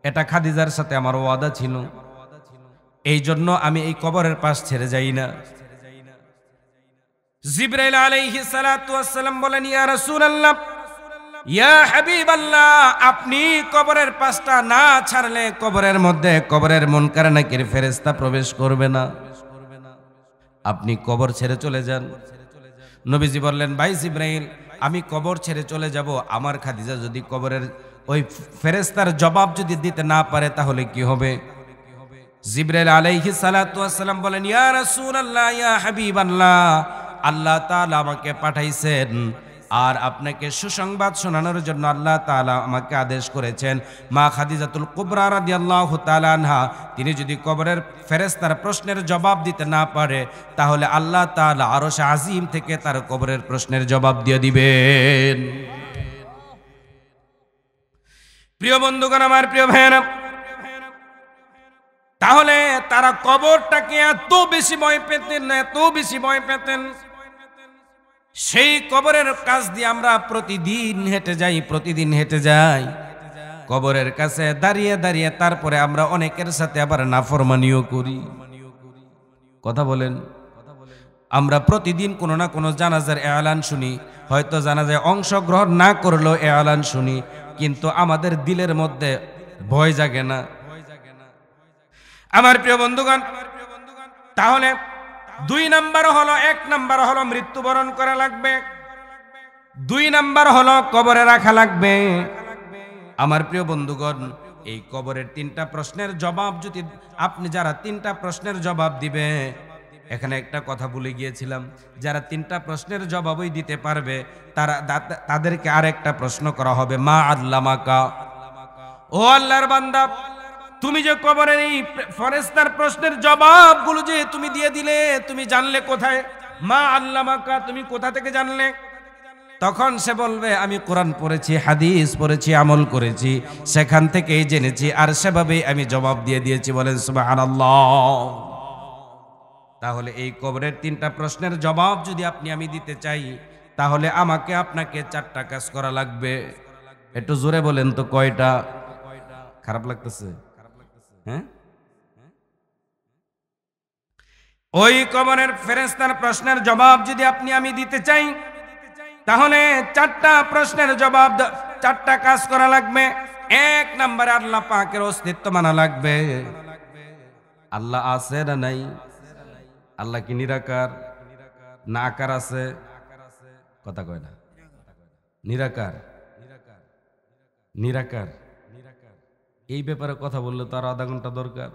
এটা খাদিজার সাথে আমার ওয়াদা ছিল, এই জন্য আমি এই কবরের পাশ ছেড়ে যাই না। জিবরাইল আলাইহিস সালাতু ওয়াস সালাম বলেন, ইয়া রাসূলুল্লাহ, ইয়া হাবিবাল্লাহ, আপনি কবরের পাশটা না ছাড়লে কবরের মধ্যে কবরের মুনকার নাকির ফেরেশতা প্রবেশ করবে না, আপনি কবর ছেড়ে চলে যান। নবীজি বললেন, ভাই জিবরাইল, আমি কবর ছেড়ে চলে যাব, আমার খাদিজা যদি কবরের ওই ফেরেশতার জবাব যদি দিতে না পারে তাহলে কি হবে? জিবরাইল আলাইহিস সালাতু ওয়াস সালাম বলেন, ইয়া রাসূলুল্লাহ, ইয়া হাবিবাল্লাহ, আল্লাহ তাআলা আমাকে পাঠাইছেন আর আপনাকে সুসংবাদ শোনানোর জন্য আল্লাহ তাআলা আমাকে আদেশ করেছেন, মা খাদিজাতুল কুবরা রাদিয়াল্লাহু তাআলা আনহা তিনি যদি কবরের ফেরেশতার প্রশ্নের জবাব দিতে না পারে তাহলে আল্লাহ তাআলা আরশ আজিম থেকে তার কবরের প্রশ্নের জবাব দিয়ে দিবেন। প্রিয় বন্ধুগণ, আমার প্রিয় ভাইয়েরা, তাহলে তারা কবরটাকে এত বেশি ভয় পেতেন, এত বেশি ভয় পেতেন, সেই কবরের কাছ দিয়ে আমরা প্রতিদিন হেঁটে যাই। কবরের কাছে দাঁড়িয়ে দাঁড়িয়ে তারপরে আমরা অনেকের সাথে আবার নাফরমানিও করি। কথা বলেন, আমরা প্রতিদিন কোনো না কোনো জানাজার এলান শুনি, হয়তো জানাজায় অংশগ্রহণ না করলেও এলান শুনি, কিন্তু আমাদের দিলের মধ্যে ভয় জাগে না। আমার প্রিয় বন্ধুগণ, তাহলে দুই নাম্বার হলো, এক নাম্বার হলো মৃত্যুবরণ করা লাগবে, দুই নাম্বার হলো কবরে রাখা লাগবে। আমার প্রিয় বন্ধুগণ, এই কবরের তিনটা প্রশ্নের জবাব যদি আপনি, যারা তিনটা প্রশ্নের জবাব দিবে, এখানে একটা কথা ভুলে গিয়েছিলাম, যারা তিনটা প্রশ্নের জবাবই দিতে পারবে তাদেরকে আরেকটা প্রশ্ন করা হবে, মা আল্লামাকা, ও আল্লাহর বান্দা, তুমি যে কবরের এই ফেরেশতার প্রশ্নের জবাবগুলো যে তুমি দিয়ে দিলে, তুমি জানলে কোথায়? মা আল্লামাকা, তুমি কোথা থেকে জানলে? তখন সে বলবে, আমি কোরআন পড়েছি, হাদিস পড়েছি, আমল করেছি, সেখান থেকেই জেনেছি, আর সেভাবেই আমি জবাব দিয়ে দিয়েছি। বলেন সুবহানাল্লাহ। তাহলে এই কবরের তিনটা প্রশ্নের জবাব যদি আপনি আমি দিতে চাই, তাহলে আমাকে আপনাকে চারটা কাজ করা লাগবে। একটু জোরে বলেন তো, কয়টা? খারাপ লাগতেছে? হ্যাঁ, ওই কবরের ফেরেশতার প্রশ্নের জবাব যদি আপনি আমি দিতে চাই, তাহলে চারটা প্রশ্নের জবাব, চারটা কাজ করা লাগবে। এক নম্বরে আল্লাহ পাকের অস্তিত্ব মানা লাগবে। আল্লাহ আছে না নাই? আল্লাহ কি নিরাকার না আকার আছে? কথা কয় না। নিরাকার, নিরাকার, এই ব্যাপারে কথা বললে তো আর আধা ঘন্টা দরকার।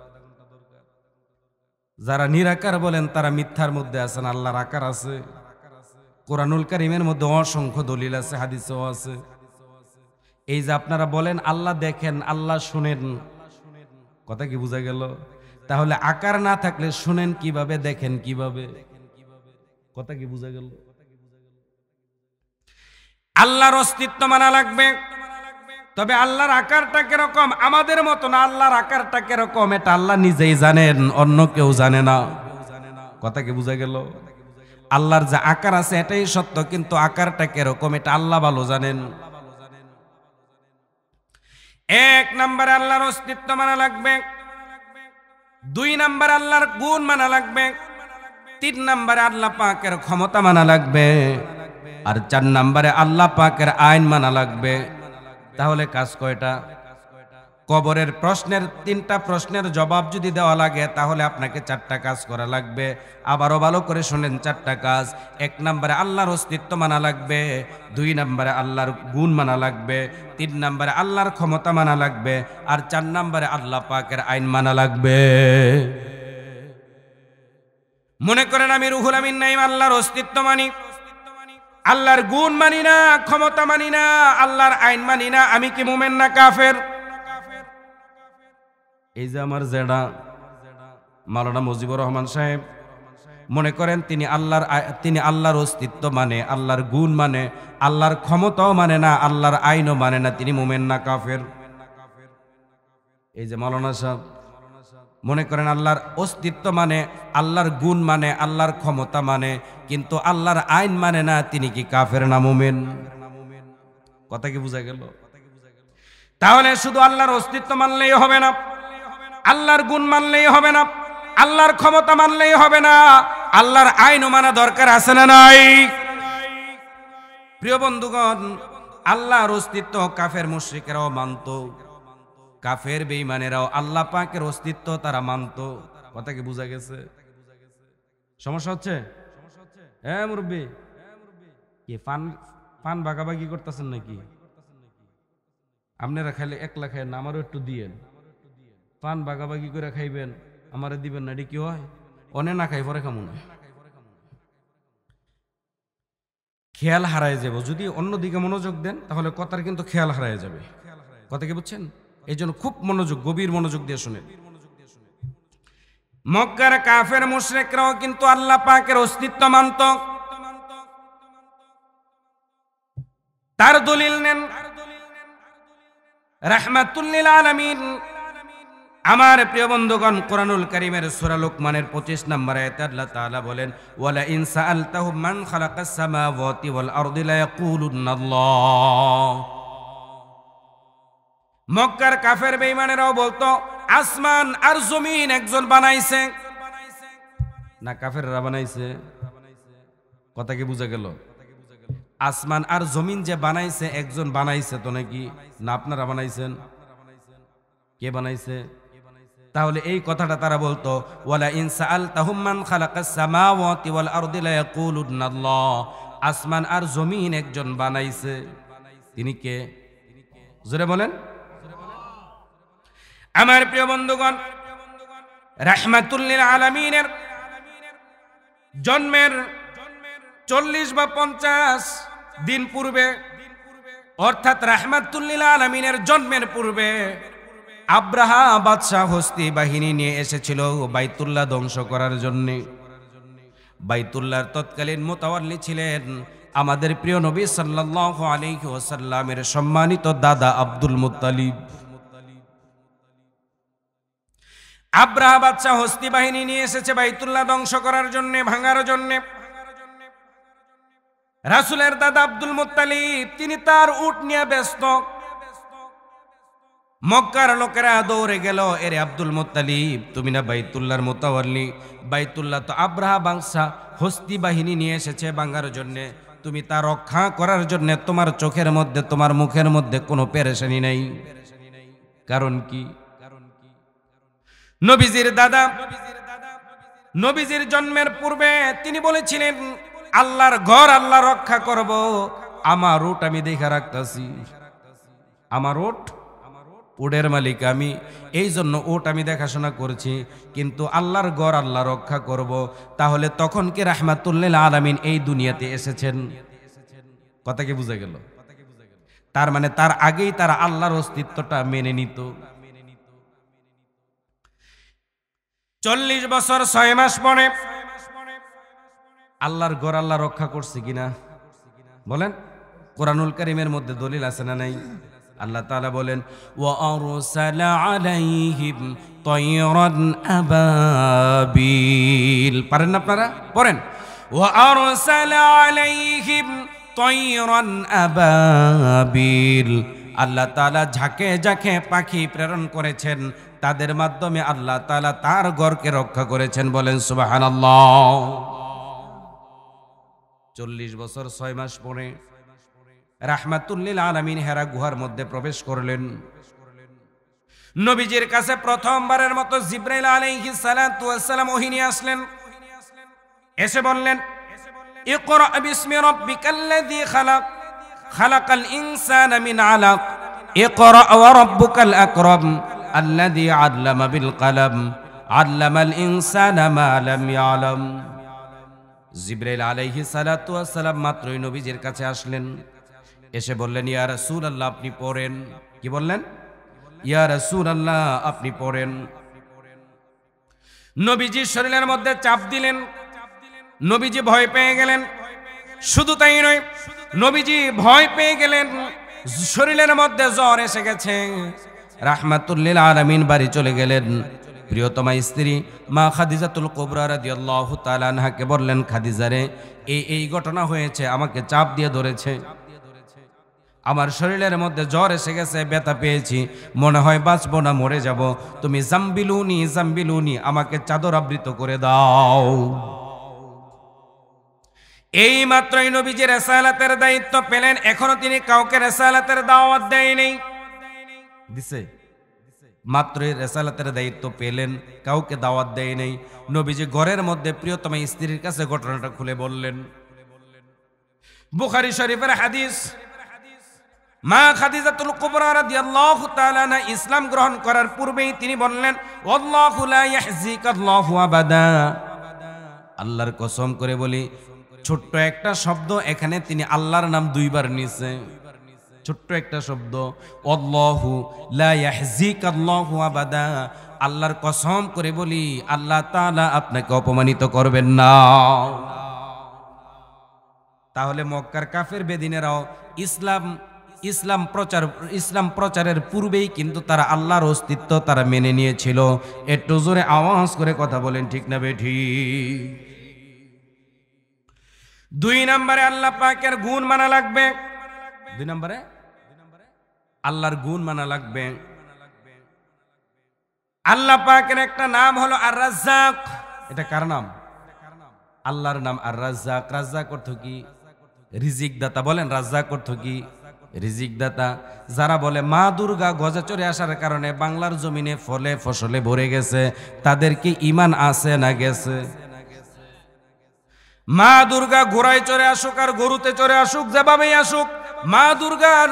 যারা নিরাকার বলেন তারা মিথ্যার মধ্যে আছেন। আল্লাহর আকার আছে, কোরআনুল কারীমের মধ্যে অসংখ্য দলিল আছে, হাদিসও আছে। এই যে আপনারা বলেন আল্লাহ দেখেন, আল্লাহ শুনেন, কথা কি বোঝা গেল? তাহলে আকার না থাকলে শুনেন কিভাবে, দেখেন কিভাবে? কথা কি বোঝা গেল? আল্লাহর অস্তিত্ব মানা লাগবে। তবে আল্লাহর আকারটা কিরকম আমাদের মতো না, আল্লাহর আকারটা কিরকম এটা আল্লাহ নিজেই জানেন, অন্য কেউ জানে না। কথা কি বোঝা গেল? আল্লাহর যে আকার আছে এটাই সত্য, কিন্তু আকারটা কিরকম এটা আল্লাহ ভালো জানেন। এক নম্বরে আল্লাহর অস্তিত্ব মানা লাগবে, দুই নম্বরে আল্লাহর গুণ মানা লাগবে, তিন নম্বরে আল্লাহ পাকের ক্ষমতা মানা লাগবে, আর চার নম্বরে আল্লাহ পাকের আইন মানা লাগবে। তাহলে কাজ কয়টা? কবরের প্রশ্নের তিনটা প্রশ্নের জবাব যদি দেওয়া লাগে তাহলে আপনাকে চারটা কাজ করা লাগবে। আবারও ভালো করে শোনেন, চারটা কাজ। এক নম্বরে আল্লাহর অস্তিত্ব মানা লাগবে, দুই নম্বরে আল্লাহর গুণ মানা লাগবে, তিন নম্বরে আল্লাহর ক্ষমতা মানা লাগবে, আর চার নম্বরে আল্লাহ পাকের আইন মানা লাগবে। মনে করেন আমি রুহুল আমিন নাইম আল্লাহর অস্তিত্ব মানি, আল্লাহর গুণ মানি না, ক্ষমতা মানি না, আল্লাহর আইন মানি না, আমি কি মুমিন না কাফের? এই যে আমার জেডা মাওলানা মুজিবুর রহমান সাহেব, মনে করেন তিনি আল্লাহর অস্তিত্ব মানে, আল্লাহর গুণ মানে, আল্লাহর ক্ষমতাও মানে না, আল্লাহর আইনও মানে না, তিনি মুমিন না কাফের? এই যে মাওলানা সাহেব মনে করেন আল্লাহর অস্তিত্ব মানে, আল্লাহর গুণ মানে, আল্লাহর ক্ষমতা মানে, কিন্তু আল্লাহর আইন মানে না, তিনি কি কাফের না মুমিন? কথা কি বোঝা গেল? তাহলে শুধু আল্লাহর অস্তিত্ব মানলেই হবে না, আল্লাহর গুণ মানলেই হবে না, আল্লাহর ক্ষমতা মানলেই হবে না, আল্লাহর আইনও মানা দরকার আছে না নাই? প্রিয় বন্ধুগণ, আল্লাহর অস্তিত্ব কাফের মুশরিকেরাও মানত, কাফের বেঈমানেরাও আল্লাহ পাকের অস্তিত্ব তারা মানত। কথা কি বোঝা গেছে? সমস্যা হচ্ছে? হ্যাঁ মুরব্বী, কি পান ভাগাভাগি করতেছেন নাকি? আপনারা খাইলে একলা খাইয়েন না, আমারও একটু দিয়েন। পান ভাগাভাগি করে খাইবেন, আমারে দিবেন না, এটি কি হয়? অনে না খাই পরে খামু না, খেয়াল হারায় যাব। যদি অন্যদিকে মনোযোগ দেন তাহলে কথার কিন্তু খেয়াল হারায় যাবে। কথা কি বুঝছেন? এই জন্য খুব মনোযোগ, গভীর মনোযোগ দিয়ে শুনেন। মক্কার কাফের মুশরিকরাও কিন্তু আল্লাহ পাকের অস্তিত্ব মানত। তার দলিল নেন রাহমাতুল লিল আলামিন। আমার প্রিয় বন্ধুগণ, কোরআনুল কারীমের সূরা লুকমানের 25 নম্বর আয়াতে আল্লাহ তাআলা বলেন, ওয়ালা ইন সাআলতাহুম মান খালাকাস সামাওয়াতি ওয়াল আরদি লা ইয়াকুলুনাল্লাহ। মক্কার কাফের বেঈমানেরাও বলতো আসমান আর জমিন একজন বানাইছে না, কাফেররা বানাইছে। কথা কি বোঝা গেল? আসমান আর জমিন যে বানাইছে একজন বানাইছে তো নাকি না আপনারা বানাইছেন? কে বানাইছে? তাহলে এই কথাটা তারা বলতো, ওয়ালা ইন সাআলতাহুম মান খালাকাস সামাওয়াতি ওয়াল আরদি লা ইয়াকুলুনাল্লাহ। আসমান আর জমিন একজন বানাইছে, তিনি কে? জোরে বলেন। আমার প্রিয় বন্ধুগণ, রাহমাতুল লিল আলামিনের জন্মের 40 বা 50 দিন পূর্বে, অর্থাৎ রাহমাতুল লিল আলামিনের জন্মের পূর্বে আব্রাহা বাদশাহ হস্তি বাহিনী নিয়ে এসেছিল বাইতুল্লাহ ধ্বংস করার জন্য। বাইতুল্লাহর তৎকালীন মুতাওয়াল্লি ছিলেন আমাদের প্রিয় নবী সাল্লাল্লাহু আলাইহি ওয়াসাল্লামের সম্মানিত দাদা আব্দুল মুত্তালিব। আব্রাহা বাদশাহ হস্তি বাহিনী নিয়ে এসেছে বাইতুল্লাহ ধ্বংস করার জন্য, ভাঙার জন্য। রাসূলের দাদা আব্দুল মুত্তালিব তিনি তার উট নিয়ে ব্যস্ত। মক্কার লোকেরা দৌড়ে গেল, এরে আব্দুল মুত্তালিব, তুমি না বাইতুল্লাহর মুতাওয়াল্লি, বাইতুল্লাহ তো আব্রাহা বাদশাহ হস্তি বাহিনী নিয়ে এসেছে ভাঙার জন্য, তুমি তা রক্ষা করার জন্য তোমার চোখের মধ্যে, তোমার মুখের মধ্যে কোনো পেরেশানি নাই? কারণ কি? নবীজির দাদা নবীজির জন্মের পূর্বে তিনি বলেছিলেন, আল্লাহর ঘর আল্লাহ রক্ষা করব, আমার উট আমি দেখা রাখতেছি, আমার উটের মালিক আমি, এই জন্য উট আমি দেখাশোনা করছি, কিন্তু আল্লাহর ঘর আল্লাহ রক্ষা করব। তাহলে তখন কি রাহমাতুল লিল আলামিন এই দুনিয়াতে এসেছেন? কথা কি বুঝা গেল? তার মানে তার আগেই তারা আল্লাহর অস্তিত্বটা মেনে নিত। 40 বছর 6 মাস পরে আল্লাহর ঘর আল্লাহ রক্ষা করছে কিনা বলেন? কোরআনুল কারীমের মধ্যে দলিল আছে না নাই? আল্লাহ তাআলা বলেন ওয়া আরসালা আলাইহিম তায়রান আবাবিল। পারেন না আপনারা? পড়েন ওয়া আরসালা আলাইহিম তায়রান আবাবিল। আল্লাহ তাআলা ঝাঁকে ঝাঁকে পাখি প্রেরণ করেছেন, তাদের মাধ্যমে আল্লাহ তাআলা তার ঘরকে রক্ষা করেছেন। বলেন সুবহানাল্লাহ। 40 বছর 6 মাস পরে রাহমাতুল লিল আলামিন হেরা গুহার মধ্যে প্রবেশ করলেন। নবীজির কাছে প্রথমবারের মতো জিবরাইল আলাইহিস সালাতু ওয়াস সালাম ওহী নিয়ে আসলেন। এসে বললেন ইকরা বিসমি রাব্বিকাল্লাযী খালাক খালাকাল ইনসানা মিন আলাক ইকরা ওয়া রাব্বুকাল আকরাম আল্লাযী আল্লামা বিল কলম আল্লামাল ইনসানা মা লাম ইয়ালাম। জিবরাইল আলাইহিস সালাতু ওয়াস সালাম মাত্রই নবীজির কাছে আসলেন, এসে বললেন ইয়া রাসূলুল্লাহ আপনি পড়েন। কি বললেন? ইয়া রাসূলুল্লাহ আপনি পড়েন। নবীজির শরীরের মধ্যে চাপ দিলেন, নবীজি ভয় পেয়ে গেলেন। শুধু তাই নয়, নবীজি ভয় পেয়ে গেলেন, শরীরের মধ্যে জ্বর এসে গেছে। রাহমাতুল লিল আলামিন বাড়ি চলে গেলেন। প্রিয়তমা স্ত্রী মা খাদিজাতুল কুবরা রাদিয়াল্লাহু তাআলা আনহাকে বললেন খাদিজারে এই ঘটনা হয়েছে, আমাকে চাপ দিয়ে ধরেছে, আমার শরীরের মধ্যে জ্বর এসে গেছে, ব্যথা পেয়েছি, মনে হয় বাঁচবো না, মরে যাব, তুমি জাম্বিলুনি জাম্বিলুনি আমাকে চাদর আবৃত করে দাও। এই মাত্রই নবীজি রিসালাতের দায়িত্ব পেলেন। এখনো তিনি কাউকে রিসালাতের দাওয়াত দেয়নি। দিছে? মাত্রই রিসালাতের দায়িত্ব পেলেন, কাউকে দাওয়াত দেয় নাই। নবীজি ঘরের মধ্যে প্রিয়তমা স্ত্রীর কাছে ঘটনাটা খুলে বললেন। বুখারী শরীফের হাদিস, মা খাদিজাতুল কুবরা রাদিয়াল্লাহু তাআলা আনহা ইসলাম গ্রহণ করার পূর্বেই তিনি বললেন ওয়াল্লাহু লা ইয়াহজিকাল্লাহু আবাদা। আল্লাহর কসম করে বলি, ছোট্ট একটা শব্দ, এখানে তিনি আল্লাহর নাম 2 বার নিয়েছে। ছোট্ট একটা শব্দ, আল্লাহু লা ইয়াহজিকাল্লাহু আবাদা। আল্লাহর কসম করে বলি, আল্লাহ তাআলা আপনাকে অপমানিত করবেন না। তাহলে মক্কার কাফের বেদিনেরাও ইসলাম প্রচারের পূর্বেই কিন্তু তারা আল্লাহর অস্তিত্ব তারা মেনে নিয়েছিল। একটু জোরে আওয়াজ করে কথা বলেন, ঠিক না বেঠিক? 2 নম্বরে আল্লাহ পাকের গুণ মানা লাগবে। 2 নম্বরে আল্লাহর গুণ মানা লাগবে। আল্লাহ পাকের একটা নাম হলো আর রাজ্জাক। এটা কার নাম? আল্লাহর নাম আর রাজ্জাক। রাজ্জাক অর্থ কি? রিজিক দাতা। বলেন রাজ্জাক অর্থ কি? রিজিক দাতা। যারা বলে মা দুর্গা গজে চড়ে আসার কারণে বাংলার জমিনে ফলে ফসলে ভরে গেছে, তাদের কি ঈমান আছে না গেছে? মা দুর্গা ঘোড়ায় চড়ে আসুক আর গরুতে চড়ে আসুক, যেভাবেই আসুক, মা দুর্গার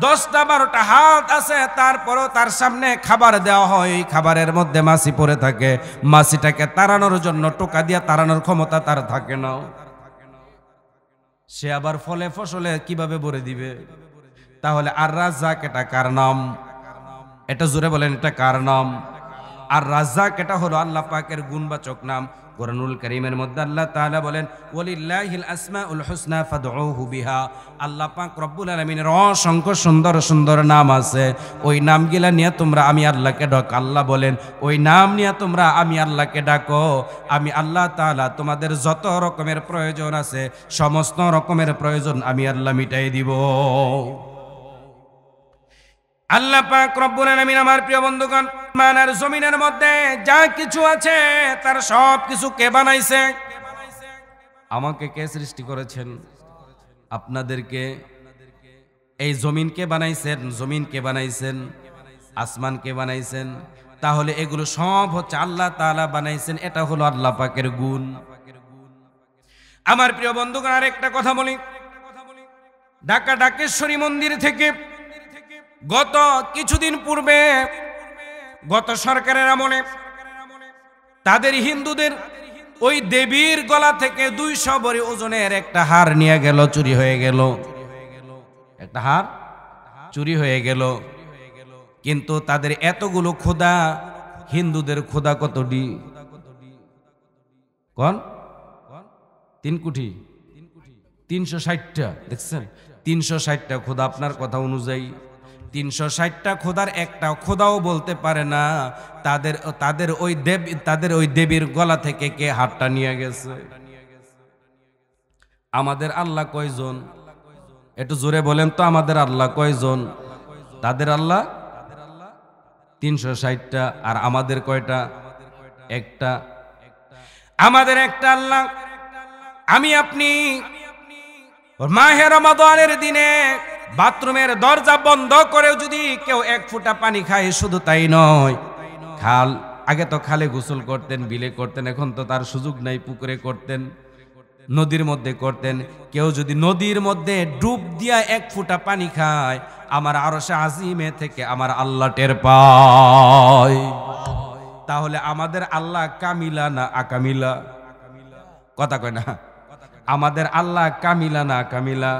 10টা 12টা হাত আছে, তারপরও তার সামনে খাবার দেওয়া হয়, খাবারের মধ্যে মাছি পড়ে থাকে, মাছিটাকে তাড়ানোর জন্য টোকা দিয়ে তাড়ানোর ক্ষমতা তার থাকে না। সে আবার ফলে ফসলে কিভাবে ভরে দিবে? তাহলে আর রাজ্জাক এটা কার নাম? এটা জোরে বলেন, এটা কার নাম? আর রাজ্জাক এটা হলো আল্লাহ পাকের গুণবাচক নাম। কুরআনুল কারীমের মধ্যে আল্লাহ তাআলা বলেন ওয়ালিল্লাহিল আসমাউল হুসনা ফাদউহু বিহা। আল্লাহ পাক রব্বুল আলামিনের অসংখ্য সুন্দর সুন্দর নাম আছে, ওই নামগুলা নিয়ে তোমরা আমি আল্লাহকে ডাকো। আল্লাহ বলেন ওই নাম নিয়ে তোমরা আমি আল্লাহকে ডাকো, আমি আল্লাহ তাআলা তোমাদের যত রকমের প্রয়োজন আছে সমস্ত রকমের প্রয়োজন আমি আল্লাহ মিটাই দিব। আল্লাহ পাক রব্বুল আলামিন আমার প্রিয় বন্ধুগণ, মানার জমিনের মধ্যে যা কিছু আছে তার সব কিছু কে বানাইছে? আমাকে কে সৃষ্টি করেছেন? আপনাদেরকে। এই জমিন কে বানাইছেন? জমিন কে বানাইছেন? আসমান কে বানাইছেন? তাহলে এগুলো সব হচ্ছে আল্লাহ তাআলা বানাইছেন। এটা হলো আল্লাহ পাকের গুণ। আমার প্রিয় বন্ধুগণ, আরেকটা কথা বলি, ঢাকা ঢাকেশ্বরী মন্দির থেকে গত কিছুদিন পূর্বে গত সরকারের আমলে তাদের হিন্দুদের ওই দেবীর গলা থেকে 200 ভরি ওজনের একটা হার নিয়ে গেল, চুরি হয়ে গেল। একটা হার চুরি হয়ে গেল। কিন্তু তাদের এতগুলো খোদা, হিন্দুদের খোদা কতটি? কোন 3 কোটি 360টা। দেখছেন 360টা খোদা আপনার কথা অনুযায়ী 360টা খোদার একটা খোদাও বলতে পারে না তাদের ওই দেবীর গলা থেকে কে হাতটা নিয়ে গেছে। আমাদের আল্লাহ কয়জন? একটু জোরে বলেন তো, আমাদের আল্লাহ কয়জন? তাদের আল্লাহ 360টা, আর আমাদের কয়টা? একটা। আমাদের একটা আল্লাহ। আমি আপনি মাহে রমাদানের দিনে বাথরুমের দরজা বন্ধ করেও যদি কেউ 1 ফোঁটা পানি খায়, শুধু তাই নয়, আগে তো খালে গোসল করতেন, বিলে করতেন, এখন তো তার সুযোগ নাই, পুকুরে করতেন, নদীর মধ্যে করতেন। কেউ যদি নদীর মধ্যে ডুব দিয়া 1 ফোঁটা পানি খায়, আমার আরশে আজিমে থেকে আমার আল্লাহ টের পায়। তাহলে আমাদের আল্লাহ কামিলা না আকামিলা? কথা কয় না? আমাদের আল্লাহ কামিলা না আকামিলা?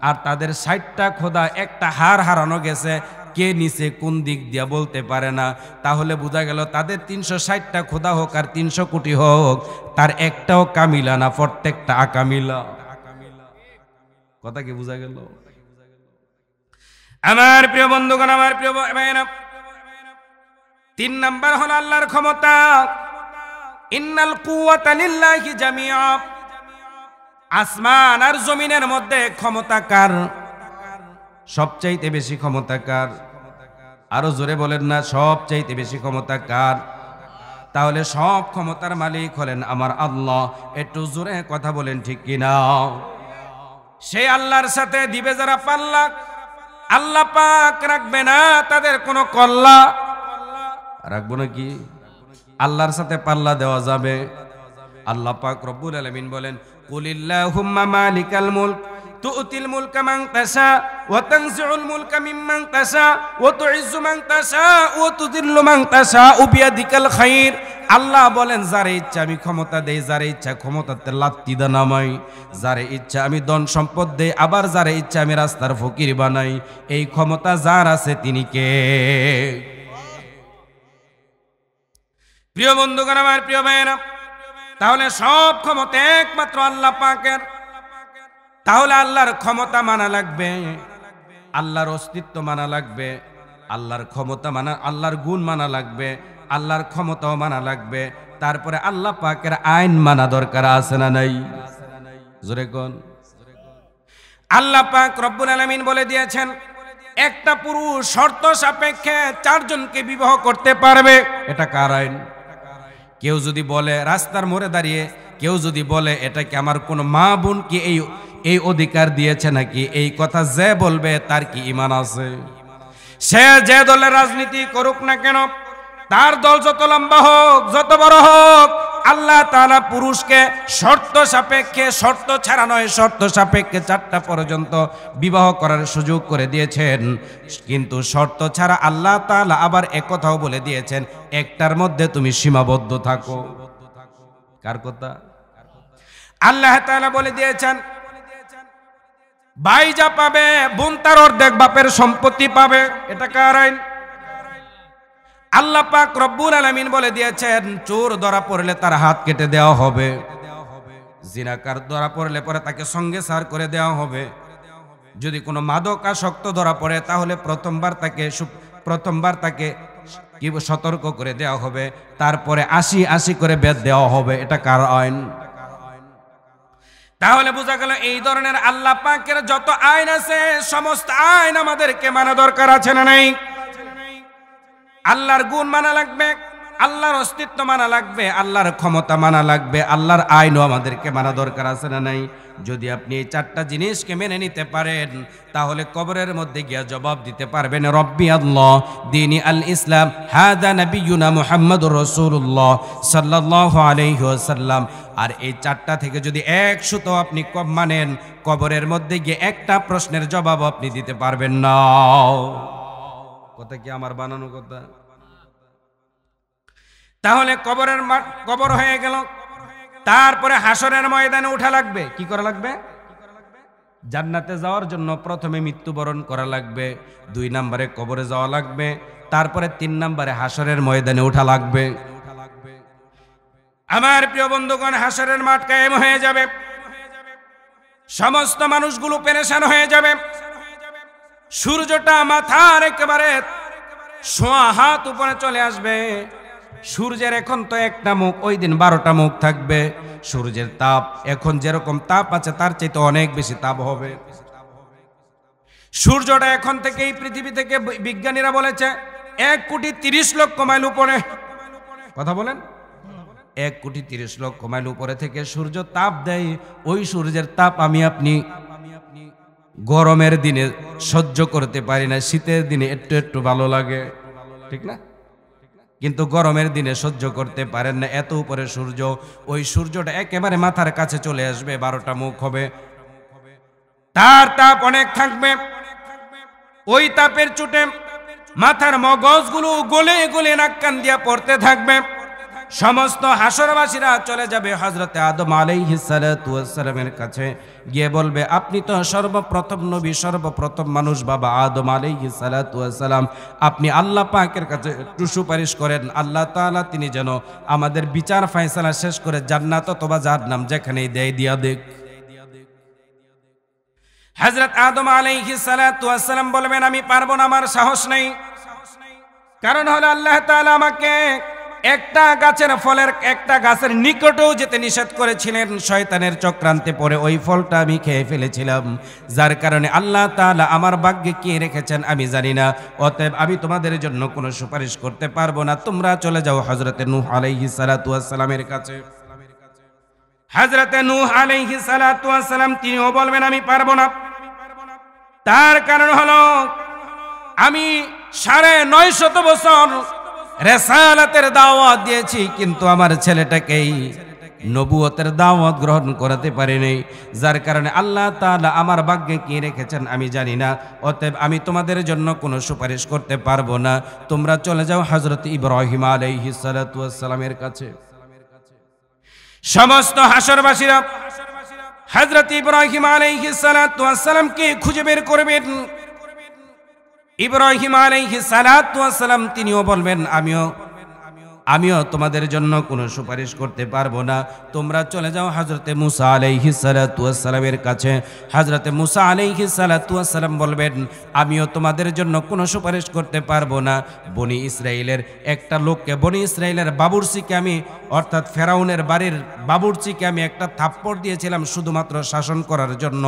আর তাদের 60টা খোদা একটা হারানো গেছে, কে নিচে কোন দিক দিয়া বলতে পারে না। তাহলে বোঝা গেল তাদের 360টা খোদা হোক আর 300 কোটি হোক, তার একটাও কামিলা না, প্রত্যেকটা আকামিলা। কথা কি বোঝা গেল? আমার প্রিয় বন্ধুগণ, আমার প্রিয় ভাইরা, 3 নাম্বার হলো আল্লাহর ক্ষমতা। ইন্নাল কুওয়াতা লিল্লাহি জামিআ। আসমান আর জমিনের মধ্যে ক্ষমতা কার? সবচাইতে বেশি ক্ষমতা কার? আরো জোরে বলেন না, সবচাইতে বেশি ক্ষমতা কার? তাহলে সব ক্ষমতার মালিক হলেন আমার আল্লাহ। একটু জোরে কথা বলেন, ঠিক কিনা? সেই আল্লাহর সাথে দিবে যারা পাল্লা, আল্লাহ পাক রাখবে না তাদের কোনো কল্লা। রাখবো নাকি? আল্লাহর সাথে পাল্লা দেওয়া যাবে? আল্লাহ পাক রব্বুল আলামিন বলেন, কুলিল্লাহুম্মা মালিকাল মুলক তু'তিল মুলকা মান তাশা ওয়া তানজিউল মুলকা মিম্মান তাশা ওয়া তুইজ্জু মান তাশা ওয়া তুযিল্লু মান তাশা বিয়াদিকাল খায়র। আল্লাহ বলেন, যারে ইচ্ছা আমি ক্ষমতা দেই, যারে ইচ্ছা ক্ষমতাতে লাত্তি দা নামাই, যারে ইচ্ছা আমি ধন সম্পদ দেই, আবার যারে ইচ্ছা আমি রাস্তার ফকির বানাই। এই ক্ষমতা যার আছে তিনি কে? প্রিয় বন্ধুগণ, আমার প্রিয় ভাইয়েরা, তাহলে সব ক্ষমতা একমাত্র আল্লাহ পাকের। তাহলে আল্লাহর ক্ষমতা মানা লাগবে, আল্লাহর অস্তিত্ব মানা লাগবে, আল্লাহর ক্ষমতা মানা, আল্লাহর গুণ মানা লাগবে, আল্লাহর ক্ষমতাও মানা লাগবে। তারপরে আল্লাহ পাকের আইন মানা দরকার আছে না নাই? জোরে কোন? আল্লাহ পাক রব্বুল আলামিন বলে দিয়েছেন, একটা পুরুষ শর্ত সাপেক্ষে 4 জনকে বিবাহ করতে পারবে। এটা কার আইন? কেউ যদি বলে রাস্তার মোড়ে দাঁড়িয়ে, কেউ যদি বলে এটা কি আমার কোনো মা বোন কি এই অধিকার দিয়েছে নাকি, এই কথা যে বলবে তার কি ঈমান আছে? সে যে দলের রাজনীতি করুক না কেন, তার দল যত লম্বা হোক, যত বড় হোক, আল্লাহ তাআলা পুরুষকে শর্ত সাপেক্ষে, শর্ত ছাড়া নয়, শর্ত সাপেক্ষে 4টা পর্যন্ত বিবাহ করার সুযোগ করে দিয়েছেন। কিন্তু শর্ত ছাড়া আল্লাহ তাআলা আবার একথাও বলে দিয়েছেন, একটার মধ্যে তুমি সীমাবদ্ধ থাকো। কার কথা? আল্লাহ তাআলা বলে দিয়েছেন, ভাই যা পাবে বোন তার অর্ধেক বাপের সম্পত্তি পাবে। এটা কার আইন? আল্লাহ পাক রব্বুল আলামিন বলে দিয়েছেন, চোর ধরা পড়লে তার হাত কেটে দেওয়া হবে, জিনাকার ধরা পড়লে পরে তাকে সঙ্গে সার করে দেওয়া হবে। যদি কোনো মাদকাসক্ত ধরা পড়ে তাহলে প্রথমবার তাকে কি সতর্ক করে দেওয়া হবে, তারপরে 80 করে বেদ দেওয়া হবে। এটা কার আইন? তাহলে বোঝা গেল এই ধরনের আল্লাহ পাকের যত আইন আছে, সমস্ত আইন আমাদেরকে মানা দরকার আছে না নাই? আল্লাহর গুণ মানা লাগবে, আল্লাহর অস্তিত্ব মানা লাগবে, আল্লাহর ক্ষমতা মানা লাগবে, আল্লাহর আইনও আমাদেরকে মানা দরকার আছে না নাই? যদি আপনি এই 4টা জিনিসকে মেনে নিতে পারেন, তাহলে কবরের মধ্যে গিয়া জবাব দিতে পারবেন, রব্বি আল্লাহ দীনি আল ইসলাম হাদা নবিয়ুনা মুহাম্মদুর রাসূলুল্লাহ সাল্লাল্লাহু আলাইহি ওয়াসাল্লাম। আর এই 4টা থেকে যদি 100 আপনি কম মানেন, কবরের মধ্যে গিয়ে একটা প্রশ্নের জবাব আপনি দিতে পারবেন না। কথা কি আমার বানানো কথা? তাহলে কবর হয়ে গেল, তারপরে হাসরের ময়দানে উঠা লাগবে। কি করা লাগবে? জান্নাতে যাওয়ার জন্য প্রথমে মৃত্যুবরণ করা লাগবে, 2 নম্বরে কবরে যাওয়া লাগবে, তারপরে 3 নম্বরে হাসরের ময়দানে উঠা লাগবে। আমার প্রিয় বন্ধুগণ, হাসরের মাঠ কায়েম হয়ে যাবে, সমস্ত মানুষগুলো পেরেশান হয়ে যাবে। সূর্যটা মাথার একেবারে সোয়া হাত উপরে চলে আসবে। সূর্যের এখন তো একটা মুখ, ওই দিন 12টা মুখ থাকবে। সূর্যের তাপ এখন যেরকম তাপ আছে তার চাইতে অনেক বেশি তাপ হবে। সূর্যটা এখন থেকে এই পৃথিবী থেকে বিজ্ঞানীরা বলেছে 1,30,00,000 মাইল উপরে। কথা বলেন, 1,30,00,000 মাইল উপরে থেকে সূর্য তাপ দেয়। ওই সূর্যের তাপ আমি আপনি গরমের দিনে সহ্য করতে পারি না, শীতের দিনে একটু একটু ভালো লাগে, ঠিক না? কিন্তু গরমের দিনে সহ্য করতে পারেন না, এত উপরে সূর্য। ওই সূর্যটা একেবারে মাথার কাছে চলে আসবে, 12টা মুখ হবে, তার তাপ অনেক থাকবে। ওই তাপের চোটে মাথার মগজগুলো গলে গলে নাক কান দিয়া পড়তে থাকবে। সমস্ত হাসরবাসীরা চলে যাবে হযরতে আদম আলাইহিস সালাতু ওয়াস সালামের কাছে, গিয়ে বলবে আপনি তো সর্বপ্রথম নবী, সর্বপ্রথম মানুষ বাবা আদম আলাইহিস সালাতু ওয়াস সালাম, আপনি আল্লাহ পাকের কাছে একটু সুপারিশ করেন, আল্লাহ তাআলা তিনি যেন আমাদের বিচার ফয়সালা শেষ করে জান্নাত অথবা জাহান্নাম যেখানেই দেয় দিয়া দেখ। হযরত আদম আলাইহিস সালাতু ওয়াস সালাম বলবেন আমি পারবো না, আমার সাহস নেই। কারণ হলো আল্লাহ তাআলা আমাকে একটা গাছের ফলের একটা গাছের নিকটেও যেতে নিষেধ করেছিলেন। শয়তানের চক্রান্তে পড়ে ওই ফলটা আমি খেয়ে ফেলেছিলাম, যার কারণে আল্লাহ তাআলা আমার ভাগ্যে কি রেখেছেন আমি জানি না। অতএব আমি তোমাদের জন্য কোনো সুপারিশ করতে পারবো না, তোমরা চলে যাও হযরতে নূহ আলাইহিস সালাতু ওয়াস সালামের কাছে। হযরতে নূহ আলাইহিস সালাতু ওয়াস সালাম তিনিও বলবেন আমি পারবো না। তার কারণ হলো আমি 950 বছর রিসালাতের দাওয়াত দিয়েছি, কিন্তু আমার ছেলেটাকেই নবুয়তের দাওয়াত গ্রহণ করাতে পারিনি, যার কারণে আল্লাহ তাআলা আমার ভাগ্যে কি রেখেছেন আমি জানি না। অতএব আমি তোমাদের জন্য কোনো সুপারিশ করতে পারবো না, তোমরা চলে যাও হযরত ইব্রাহিম আলাইহিস সালাতু ওয়াস সালামের কাছে। সমস্ত হাসরবাসীরা হযরত ইব্রাহিম আলাইহিস সালাতু ওয়াস সালামকে খুঁজে বের করবেন। ইব্রাহিম আলাইহিস সালাতু ওয়াস সালাম তিনিও বলবেন আমিও তোমাদের জন্য কোনো সুপারিশ করতে পারবো না, তোমরা চলে যাও হযরতে মুসা আলাইহিস সালাতু ওয়াস সালামের কাছে। হযরতে মুসা আলাইহিস সালাতু ওয়াস সালাম বলবেন আমিও তোমাদের জন্য কোনো সুপারিশ করতে পারবো না। বনি ইসরাইলের একটা লোককে, বনি ইসরাইলের বাবুর্চিকে আমি, অর্থাৎ ফেরাউনের বাড়ির বাবুর্চিকে আমি একটা থাপ্পড় দিয়েছিলাম শুধুমাত্র শাসন করার জন্য।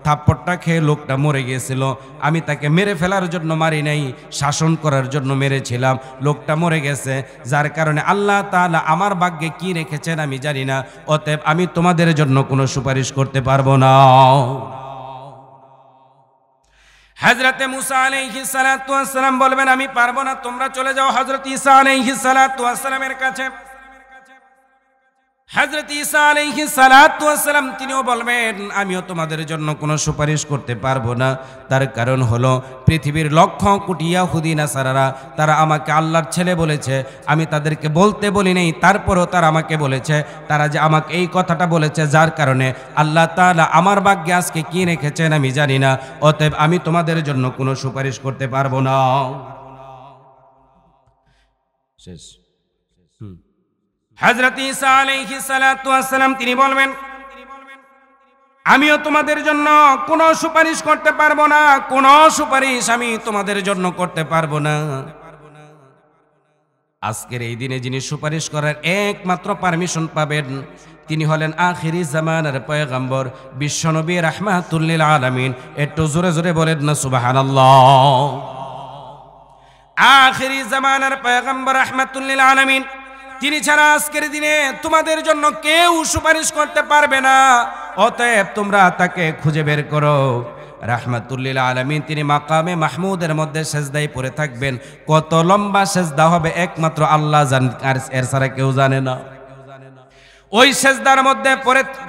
থাপ্পড়টা খেয়ে লোকটা মরে গিয়েছিল, আমি তাকে মেরে ফেলার জন্য মারি নাই, শাসন করার জন্য মেরেছিলাম, লোকটা মরে গেছে, যার কারণে আল্লাহ তাআলা আমার ভাগ্যে কি রেখেছেন আমি জানি না। অতএব আমি তোমাদের জন্য কোনো সুপারিশ করতে পারবো না। হযরতে মুসা আলাইহিস সালাতু ওয়াস সালাম বলবেন আমি পারবো না, তোমরা চলে যাও হযরত ঈসা আলাইহিস সালাতু ওয়াস সালামের কাছে। হযরত ঈসা আলাইহিস সালাতু ওয়াস সালাম তিনিও বলবেন আমিও তোমাদের জন্য কোনো সুপারিশ করতে পারবো না। তার কারণ হলো পৃথিবীর লক্ষ কোটি ইহুদি নাসারারা তারা আমাকে আল্লাহর ছেলে বলেছে, আমি তাদেরকে বলতে বলি নাই, তারপরও তারা আমাকে বলেছে, তারা যে আমাকে এই কথাটা বলেছে, যার কারণে আল্লাহ তাআলা আমার ভাগ্যে আজকে কি রেখেছেন আমি জানি না। অতএব আমি তোমাদের জন্য কোনো সুপারিশ করতে পারবো না। শেষ। হযরত ঈসা আলাইহিস সালাতু ওয়াস সালাম তিনি বলবেন আমিও তোমাদের জন্য কোনো সুপারিশ করতে পারবো না, কোনো সুপারিশ আমি তোমাদের জন্য করতে পারবো না। আজকের এই দিনে যিনি সুপারিশ করার একমাত্র পারমিশন পাবেন তিনি হলেন আখিরি জামানার পয়গম্বর বিশ্বনবী রাহমাতুল লিল আলামিন। একটু জোরে জোরে বলেন না সুবহানাল্লাহ। আখিরি জামানার পয়গম্বর রাহমাতুল লিল আলামিন তিনি ছাড়া আজকের দিনে তোমাদের জন্য কেউ সুপারিশ করতে পারবে না। অতএব তোমরা তাকে খুঁজে বের করো। রাহমাতুল লিল আলামিন তিনি মাকামে মাহমুদের মধ্যে সেজদায় পড়ে থাকবেন। কত লম্বা সেজদা হবে একমাত্র আল্লাহ জানেন, আর এর ছাড়া কেউ জানে না। ওই সেজদার মধ্যে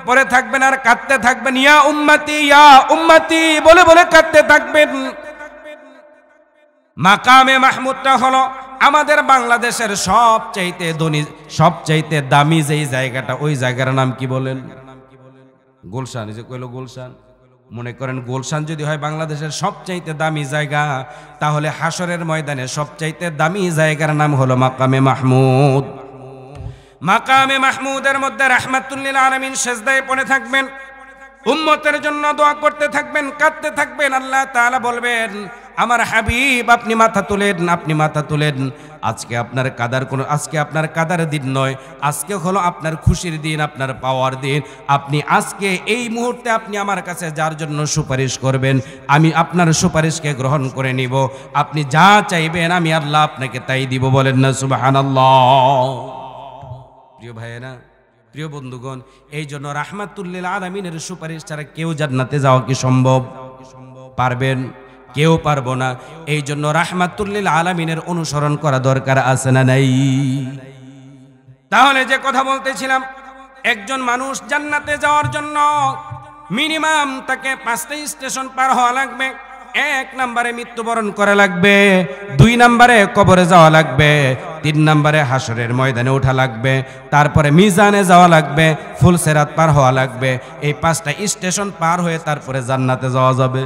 পড়ে থাকবেন আর কাঁদতে থাকবেন, ইয়া উম্মতি বলে বলে কাঁদতে থাকবেন। মাকামে মাহমুদটা হলো আমাদের বাংলাদেশের সবচাইতে ধনী, সবচাইতে দামি যেই জায়গাটা, ওই জায়গার নাম কি বলেন? গুলশান। এই যে কইলো গুলশান, মনে করেন গুলশান যদি হয় বাংলাদেশের সবচাইতে দামি জায়গা, তাহলে হাসরের ময়দানে সবচাইতে দামি জায়গার নাম হলো মাকামে মাহমুদ। মাকামে মাহমুদের মধ্যে রাহমাতুল লিল আলামিন সেজদায় পড়ে থাকবেন। উম্মতের জন্য দোয়া করতে থাকবেন, কাঁদতে থাকবেন। আল্লাহ তাআলা বলবেন, আমার হাবিব আপনি মাথা তুলেন, আপনি মাথা তুলেন। আজকে আপনার কাদার দিন নয়, আজকে হলো আপনার খুশির দিন, আপনার পাওয়ার দিন। আপনি আজকে এই মুহূর্তে আপনি আমার কাছে যার জন্য সুপারিশ করবেন, আমি আপনার সুপারিশকে গ্রহণ করে নিব। আপনি যা চাইবেন আমি আল্লাহ আপনাকে তাই দিব। বলেন না সুবহানাল্লাহ। প্রিয় ভাইয়েরা, প্রিয় বন্ধুগণ, এই জন্য রাহমাতুল্লিল আলামিনের সুপারিশ ছাড়া কেউ জান্নাতে যাওয়া কি সম্ভব? পারবেন? কেউ পারবো না। এই জন্য রাহমাতুল্লিল আলামিনের অনুসরণ করা দরকার আছে না নাই? তাহলে যে কথা বলতেছিলাম, একজন মানুষ জান্নাতে যাওয়ার জন্য মিনিমাম তাকে 5টা স্টেশন পার হওয়া লাগবে। 1 নম্বরে মৃত্যুবরণ করা লাগবে, 2 নম্বরে কবরে যাওয়া লাগবে, 3 নম্বরে হাসরের ময়দানে ওঠা লাগবে, তারপরে মিজানে যাওয়া লাগবে, ফুলসেরাত পার হওয়া লাগবে। এই 5টা স্টেশন পার হয়ে তারপরে জান্নাতে যাওয়া যাবে।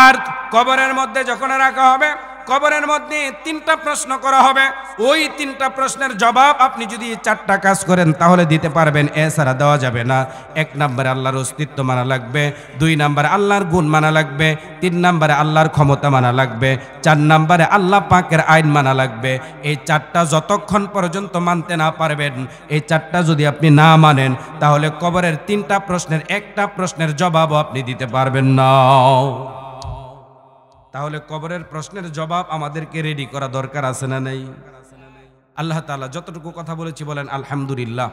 আর কবরের মধ্যে যখন রাখা হবে, কবরের মধ্যে 3টা প্রশ্ন করা হবে। ওই 3টা প্রশ্নের জবাব আপনি যদি 4টা কাজ করেন তাহলে দিতে পারবেন, এছাড়া দেওয়া যাবে না। 1 নম্বরে আল্লাহর অস্তিত্ব মানা লাগবে, 2 নম্বরে আল্লাহর গুণ মানা লাগবে, 3 নম্বরে আল্লাহর ক্ষমতা মানা লাগবে, 4 নম্বরে আল্লাহ পাকের আইন মানা লাগবে। এই 4টা যতক্ষণ পর্যন্ত মানতে না পারবেন, এই 4টা যদি আপনি না মানেন, তাহলে কবরের 3টা প্রশ্নের 1টা প্রশ্নের জবাবও আপনি দিতে পারবেন না। তাহলে কবরের প্রশ্নের জবাব আমাদেরকে রেডি করা দরকার আছে না নাই? আল্লাহ তাআলা যতটুকু কথা বলেছি বলেন আলহামদুলিল্লাহ।